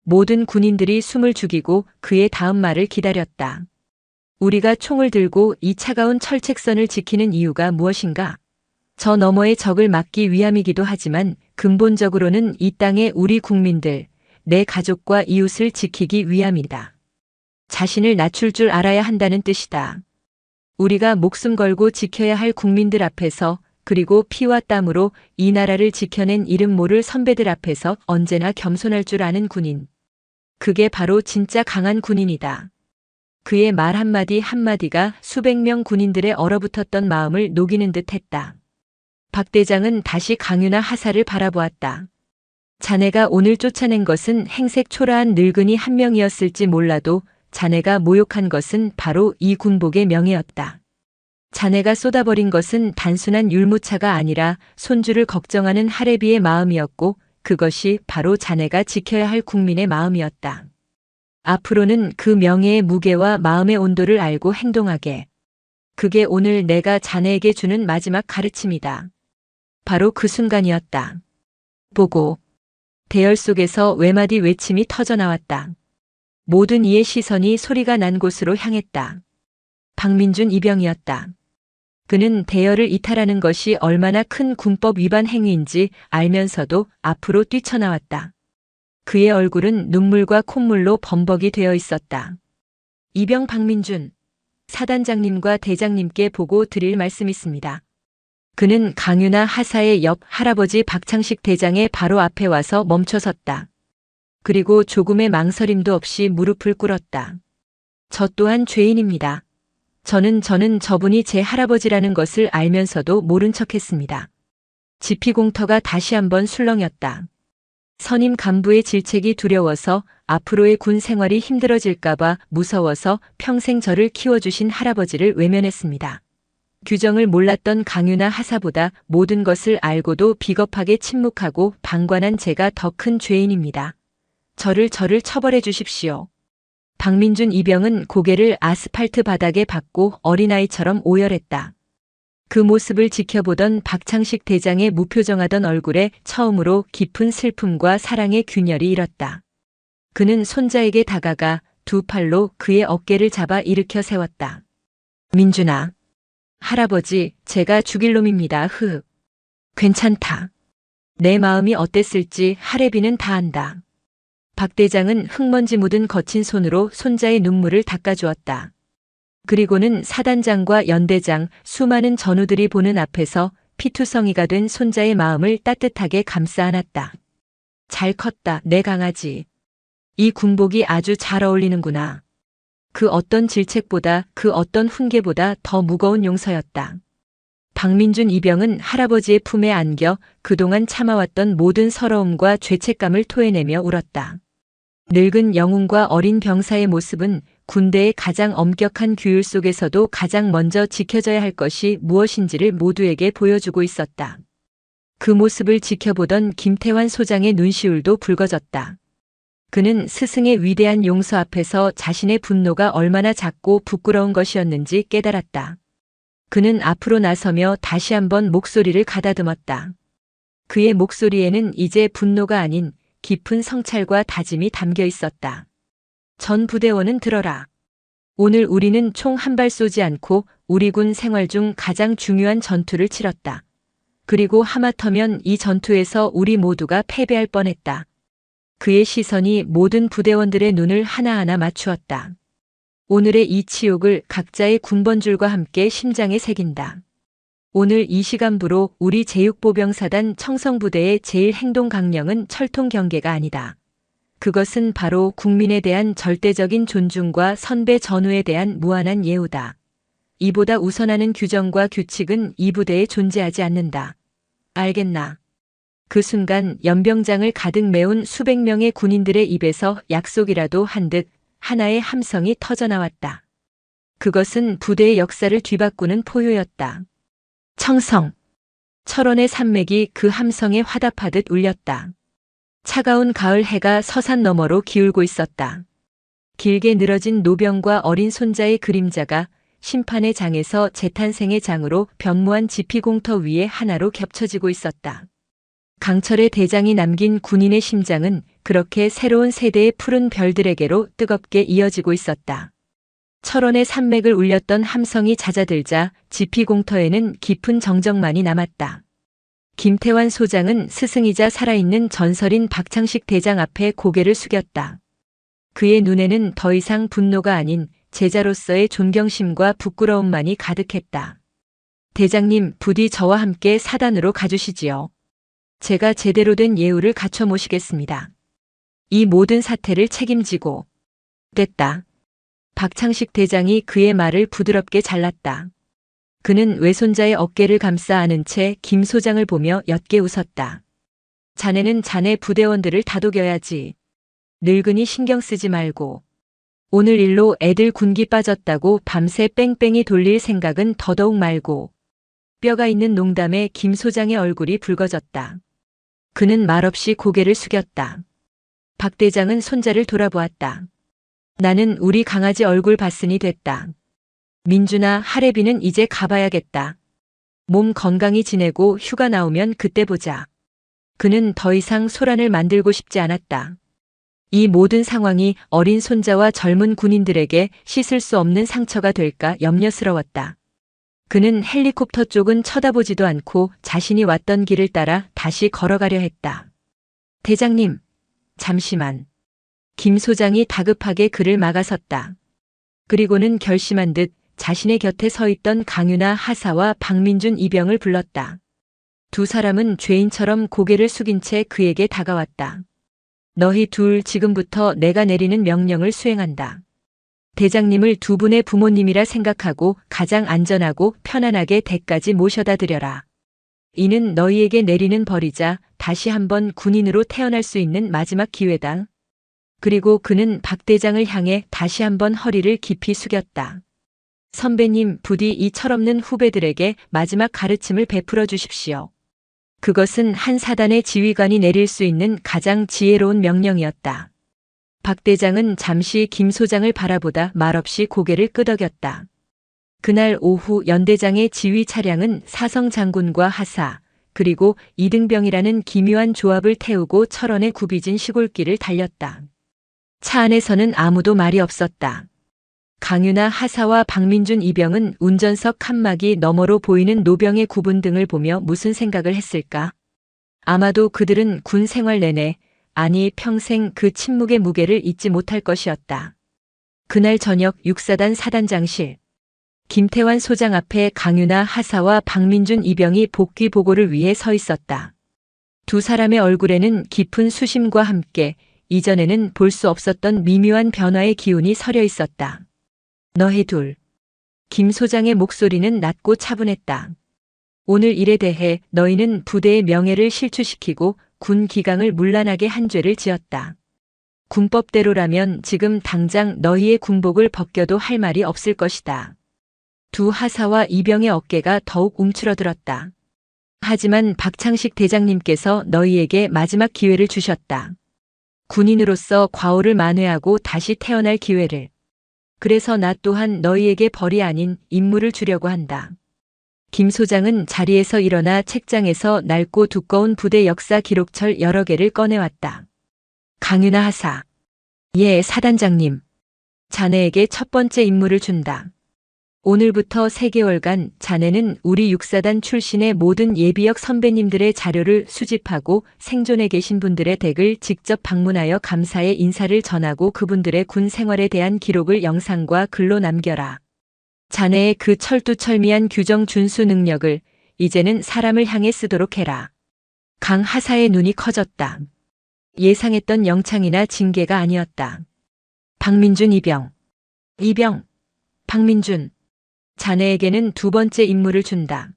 모든 군인들이 숨을 죽이고 그의 다음 말을 기다렸다. 우리가 총을 들고 이 차가운 철책선을 지키는 이유가 무엇인가? 저 너머의 적을 막기 위함이기도 하지만 근본적으로는 이 땅의 우리 국민들, 내 가족과 이웃을 지키기 위함이다. 자신을 낮출 줄 알아야 한다는 뜻이다. 우리가 목숨 걸고 지켜야 할 국민들 앞에서 그리고 피와 땀으로 이 나라를 지켜낸 이름 모를 선배들 앞에서 언제나 겸손할 줄 아는 군인. 그게 바로 진짜 강한 군인이다. 그의 말 한마디 한마디가 수백 명 군인들의 얼어붙었던 마음을 녹이는 듯 했다. 박 대장은 다시 강유나 하사를 바라보았다. 자네가 오늘 쫓아낸 것은 행색 초라한 늙은이 한 명이었을지 몰라도 자네가 모욕한 것은 바로 이 군복의 명예였다. 자네가 쏟아버린 것은 단순한 율무차가 아니라 손주를 걱정하는 할애비의 마음이었고 그것이 바로 자네가 지켜야 할 국민의 마음이었다. 앞으로는 그 명예의 무게와 마음의 온도를 알고 행동하게. 그게 오늘 내가 자네에게 주는 마지막 가르침이다. 바로 그 순간이었다. 보고. 대열 속에서 외마디 외침이 터져나왔다. 모든 이의 시선이 소리가 난 곳으로 향했다. 박민준 이병이었다. 그는 대열을 이탈하는 것이 얼마나 큰 군법 위반 행위인지 알면서도 앞으로 뛰쳐나왔다. 그의 얼굴은 눈물과 콧물로 범벅이 되어 있었다. 이병 박민준, 사단장님과 대장님께 보고 드릴 말씀 있습니다. 그는 강유나 하사의 옆 할아버지 박창식 대장의 바로 앞에 와서 멈춰섰다. 그리고 조금의 망설임도 없이 무릎을 꿇었다. 저 또한 죄인입니다. 저는 저분이 제 할아버지라는 것을 알면서도 모른 척했습니다. 지피공터가 다시 한번 술렁였다. 선임 간부의 질책이 두려워서 앞으로의 군 생활이 힘들어질까봐 무서워서 평생 저를 키워주신 할아버지를 외면했습니다. 규정을 몰랐던 강유나 하사보다 모든 것을 알고도 비겁하게 침묵하고 방관한 제가 더 큰 죄인입니다. 저를 처벌해 주십시오. 박민준 이병은 고개를 아스팔트 바닥에 박고 어린아이처럼 오열했다. 그 모습을 지켜보던 박창식 대장의 무표정하던 얼굴에 처음으로 깊은 슬픔과 사랑의 균열이 일었다. 그는 손자에게 다가가 두 팔로 그의 어깨를 잡아 일으켜 세웠다. 민준아. 할아버지, 제가 죽일 놈입니다. 괜찮다. 내 마음이 어땠을지 할애비는 다 안다. 박 대장은 흙먼지 묻은 거친 손으로 손자의 눈물을 닦아주었다. 그리고는 사단장과 연대장, 수많은 전우들이 보는 앞에서 피투성이가 된 손자의 마음을 따뜻하게 감싸 안았다. 잘 컸다, 내 강아지. 이 군복이 아주 잘 어울리는구나. 그 어떤 질책보다 그 어떤 훈계보다 더 무거운 용서였다. 박민준 이병은 할아버지의 품에 안겨 그동안 참아왔던 모든 서러움과 죄책감을 토해내며 울었다. 늙은 영웅과 어린 병사의 모습은 군대의 가장 엄격한 규율 속에서도 가장 먼저 지켜져야 할 것이 무엇인지를 모두에게 보여주고 있었다. 그 모습을 지켜보던 김태환 소장의 눈시울도 붉어졌다. 그는 스승의 위대한 용서 앞에서 자신의 분노가 얼마나 작고 부끄러운 것이었는지 깨달았다. 그는 앞으로 나서며 다시 한번 목소리를 가다듬었다. 그의 목소리에는 이제 분노가 아닌 깊은 성찰과 다짐이 담겨 있었다. 전 부대원은 들어라. 오늘 우리는 총 한 발 쏘지 않고 우리 군 생활 중 가장 중요한 전투를 치렀다. 그리고 하마터면 이 전투에서 우리 모두가 패배할 뻔했다. 그의 시선이 모든 부대원들의 눈을 하나하나 맞추었다. 오늘의 이 치욕을 각자의 군번줄과 함께 심장에 새긴다. 오늘 이 시간부로 우리 제6보병사단 청성부대의 제일 행동 강령은 철통 경계가 아니다. 그것은 바로 국민에 대한 절대적인 존중과 선배 전우에 대한 무한한 예우다. 이보다 우선하는 규정과 규칙은 이 부대에 존재하지 않는다. 알겠나? 그 순간 연병장을 가득 메운 수백 명의 군인들의 입에서 약속이라도 한 듯 하나의 함성이 터져나왔다. 그것은 부대의 역사를 뒤바꾸는 포효였다. 청성. 철원의 산맥이 그 함성에 화답하듯 울렸다. 차가운 가을 해가 서산 너머로 기울고 있었다. 길게 늘어진 노병과 어린 손자의 그림자가 심판의 장에서 재탄생의 장으로 변무한 지피공터 위에 하나로 겹쳐지고 있었다. 강철의 대장이 남긴 군인의 심장은 그렇게 새로운 세대의 푸른 별들에게로 뜨겁게 이어지고 있었다. 철원의 산맥을 울렸던 함성이 잦아들자 지피공터에는 깊은 정적만이 남았다. 김태환 소장은 스승이자 살아있는 전설인 박창식 대장 앞에 고개를 숙였다. 그의 눈에는 더 이상 분노가 아닌 제자로서의 존경심과 부끄러움만이 가득했다. 대장님, 부디 저와 함께 사단으로 가주시지요. 제가 제대로 된 예우를 갖춰 모시겠습니다. 이 모든 사태를 책임지고. 됐다. 박창식 대장이 그의 말을 부드럽게 잘랐다. 그는 외손자의 어깨를 감싸 안은 채 김 소장을 보며 옅게 웃었다. 자네는 자네 부대원들을 다독여야지. 늙은이 신경 쓰지 말고. 오늘 일로 애들 군기 빠졌다고 밤새 뺑뺑이 돌릴 생각은 더더욱 말고. 뼈가 있는 농담에 김 소장의 얼굴이 붉어졌다. 그는 말없이 고개를 숙였다. 박 대장은 손자를 돌아보았다. 나는 우리 강아지 얼굴 봤으니 됐다. 민준아, 하래비는 이제 가봐야겠다. 몸 건강히 지내고 휴가 나오면 그때 보자. 그는 더 이상 소란을 만들고 싶지 않았다. 이 모든 상황이 어린 손자와 젊은 군인들에게 씻을 수 없는 상처가 될까 염려스러웠다. 그는 헬리콥터 쪽은 쳐다보지도 않고 자신이 왔던 길을 따라 다시 걸어가려 했다. 대장님, 잠시만. 김 소장이 다급하게 그를 막아섰다. 그리고는 결심한 듯 자신의 곁에 서 있던 강유나 하사와 박민준 이병을 불렀다. 두 사람은 죄인처럼 고개를 숙인 채 그에게 다가왔다. 너희 둘 지금부터 내가 내리는 명령을 수행한다. 대장님을 두 분의 부모님이라 생각하고 가장 안전하고 편안하게 댁까지 모셔다 드려라. 이는 너희에게 내리는 벌이자 다시 한번 군인으로 태어날 수 있는 마지막 기회다. 그리고 그는 박 대장을 향해 다시 한번 허리를 깊이 숙였다. 선배님, 부디 이 철없는 후배들에게 마지막 가르침을 베풀어 주십시오. 그것은 한 사단의 지휘관이 내릴 수 있는 가장 지혜로운 명령이었다. 박 대장은 잠시 김 소장을 바라보다 말없이 고개를 끄덕였다. 그날 오후 연대장의 지휘 차량은 사성 장군과 하사, 그리고 이등병이라는 기묘한 조합을 태우고 철원의 굽이진 시골길을 달렸다. 차 안에서는 아무도 말이 없었다. 강유나 하사와 박민준 이병은 운전석 칸막이 너머로 보이는 노병의 구분 등을 보며 무슨 생각을 했을까? 아마도 그들은 군 생활 내내, 아니 평생 그 침묵의 무게를 잊지 못할 것이었다. 그날 저녁 육사단 사단장실. 김태환 소장 앞에 강윤아 하사와 박민준 이병이 복귀 보고를 위해 서 있었다. 두 사람의 얼굴에는 깊은 수심과 함께 이전에는 볼 수 없었던 미묘한 변화의 기운이 서려 있었다. 너희 둘. 김 소장의 목소리는 낮고 차분했다. 오늘 일에 대해 너희는 부대의 명예를 실추시키고 군 기강을 문란하게 한 죄를 지었다. 군법대로라면 지금 당장 너희의 군복을 벗겨도 할 말이 없을 것이다. 두 하사와 이병의 어깨가 더욱 움츠러들었다. 하지만 박창식 대장님께서 너희에게 마지막 기회를 주셨다. 군인으로서 과오를 만회하고 다시 태어날 기회를. 그래서 나 또한 너희에게 벌이 아닌 임무를 주려고 한다. 김 소장은 자리에서 일어나 책장에서 낡고 두꺼운 부대 역사 기록철 여러 개를 꺼내왔다. 강윤아 하사. 예, 사단장님. 자네에게 첫 번째 임무를 준다. 오늘부터 3개월간 자네는 우리 육사단 출신의 모든 예비역 선배님들의 자료를 수집하고 생존해 계신 분들의 댁을 직접 방문하여 감사의 인사를 전하고 그분들의 군 생활에 대한 기록을 영상과 글로 남겨라. 자네의 그 철두철미한 규정 준수 능력을 이제는 사람을 향해 쓰도록 해라. 강 하사의 눈이 커졌다. 예상했던 영창이나 징계가 아니었다. 박민준 이병. 박민준. 자네에게는 두 번째 임무를 준다.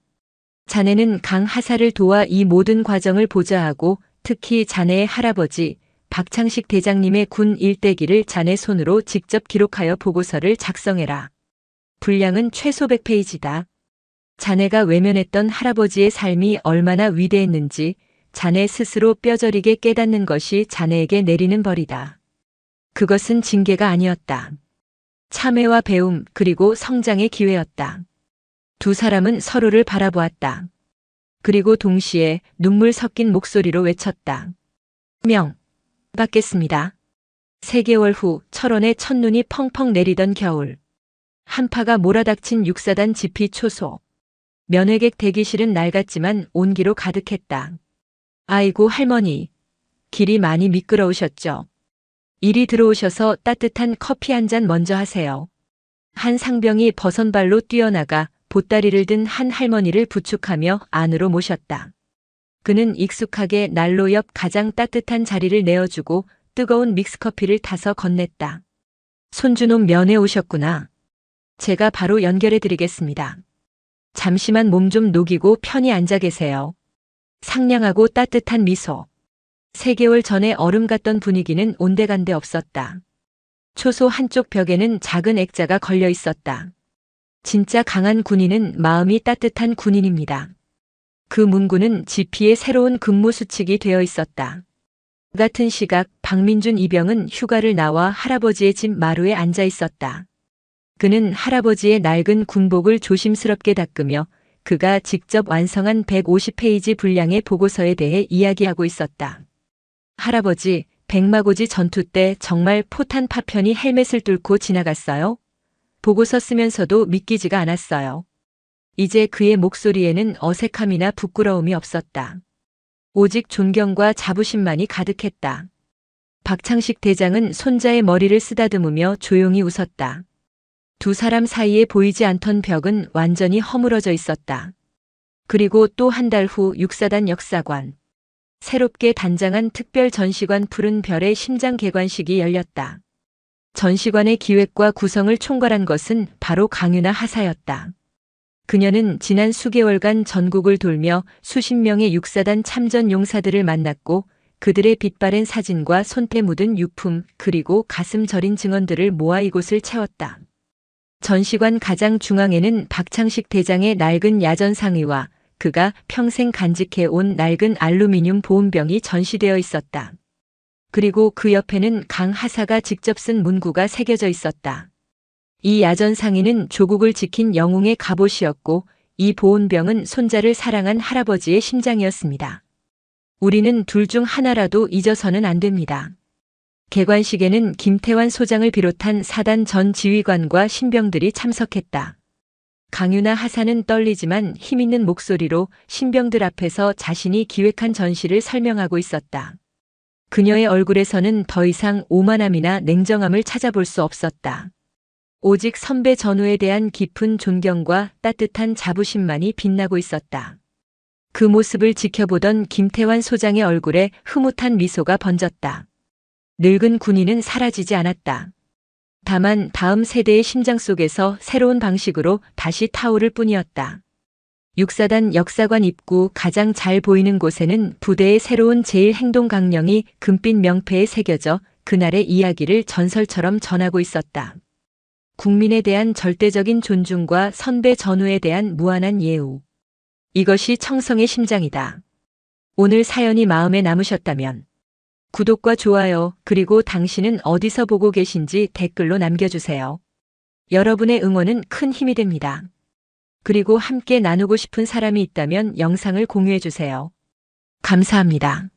자네는 강 하사를 도와 이 모든 과정을 보좌하고 특히 자네의 할아버지 박창식 대장님의 군 일대기를 자네 손으로 직접 기록하여 보고서를 작성해라. 분량은 최소 100페이지다. 자네가 외면했던 할아버지의 삶이 얼마나 위대했는지 자네 스스로 뼈저리게 깨닫는 것이 자네에게 내리는 벌이다. 그것은 징계가 아니었다. 참회와 배움 그리고 성장의 기회였다. 두 사람은 서로를 바라보았다. 그리고 동시에 눈물 섞인 목소리로 외쳤다. 명. 받겠습니다. 3개월 후 철원의 첫눈이 펑펑 내리던 겨울. 한파가 몰아닥친 육사단 지피 초소. 면회객 대기실은 낡았지만 온기로 가득했다. 아이고 할머니. 길이 많이 미끄러우셨죠? 이리 들어오셔서 따뜻한 커피 한 잔 먼저 하세요. 한 상병이 버선발로 뛰어나가 보따리를 든 한 할머니를 부축하며 안으로 모셨다. 그는 익숙하게 난로 옆 가장 따뜻한 자리를 내어주고 뜨거운 믹스커피를 타서 건넸다. 손주놈 면회 오셨구나. 제가 바로 연결해 드리겠습니다. 잠시만 몸 좀 녹이고 편히 앉아 계세요. 상냥하고 따뜻한 미소. 3개월 전에 얼음 같던 분위기는 온데간데 없었다. 초소 한쪽 벽에는 작은 액자가 걸려 있었다. 진짜 강한 군인은 마음이 따뜻한 군인입니다. 그 문구는 지피의 새로운 근무 수칙이 되어 있었다. 같은 시각 박민준 이병은 휴가를 나와 할아버지의 집 마루에 앉아 있었다. 그는 할아버지의 낡은 군복을 조심스럽게 닦으며 그가 직접 완성한 150페이지 분량의 보고서에 대해 이야기하고 있었다. 할아버지, 백마고지 전투 때 정말 포탄 파편이 헬멧을 뚫고 지나갔어요? 보고서 쓰면서도 믿기지가 않았어요. 이제 그의 목소리에는 어색함이나 부끄러움이 없었다. 오직 존경과 자부심만이 가득했다. 박창식 대장은 손자의 머리를 쓰다듬으며 조용히 웃었다. 두 사람 사이에 보이지 않던 벽은 완전히 허물어져 있었다. 그리고 또 한 달 후 육사단 역사관. 새롭게 단장한 특별 전시관 푸른 별의 심장 개관식이 열렸다. 전시관의 기획과 구성을 총괄한 것은 바로 강윤아 하사였다. 그녀는 지난 수개월간 전국을 돌며 수십 명의 육사단 참전 용사들을 만났고 그들의 빛바랜 사진과 손때 묻은 유품 그리고 가슴 저린 증언들을 모아 이곳을 채웠다. 전시관 가장 중앙에는 박창식 대장의 낡은 야전상의와 그가 평생 간직해온 낡은 알루미늄 보온병이 전시되어 있었다. 그리고 그 옆에는 강 하사가 직접 쓴 문구가 새겨져 있었다. 이 야전상의는 조국을 지킨 영웅의 갑옷이었고 이 보온병은 손자를 사랑한 할아버지의 심장이었습니다. 우리는 둘 중 하나라도 잊어서는 안 됩니다. 개관식에는 김태환 소장을 비롯한 사단 전 지휘관과 신병들이 참석했다. 강윤아 하사는 떨리지만 힘있는 목소리로 신병들 앞에서 자신이 기획한 전시를 설명하고 있었다. 그녀의 얼굴에서는 더 이상 오만함이나 냉정함을 찾아볼 수 없었다. 오직 선배 전우에 대한 깊은 존경과 따뜻한 자부심만이 빛나고 있었다. 그 모습을 지켜보던 김태환 소장의 얼굴에 흐뭇한 미소가 번졌다. 늙은 군인은 사라지지 않았다. 다만 다음 세대의 심장 속에서 새로운 방식으로 다시 타오를 뿐이었다. 6사단 역사관 입구 가장 잘 보이는 곳에는 부대의 새로운 제1행동 강령이 금빛 명패에 새겨져 그날의 이야기를 전설처럼 전하고 있었다. 국민에 대한 절대적인 존중과 선배 전우에 대한 무한한 예우. 이것이 청성의 심장이다. 오늘 사연이 마음에 남으셨다면 구독과 좋아요, 그리고 당신은 어디서 보고 계신지 댓글로 남겨주세요. 여러분의 응원은 큰 힘이 됩니다. 그리고 함께 나누고 싶은 사람이 있다면 영상을 공유해주세요. 감사합니다.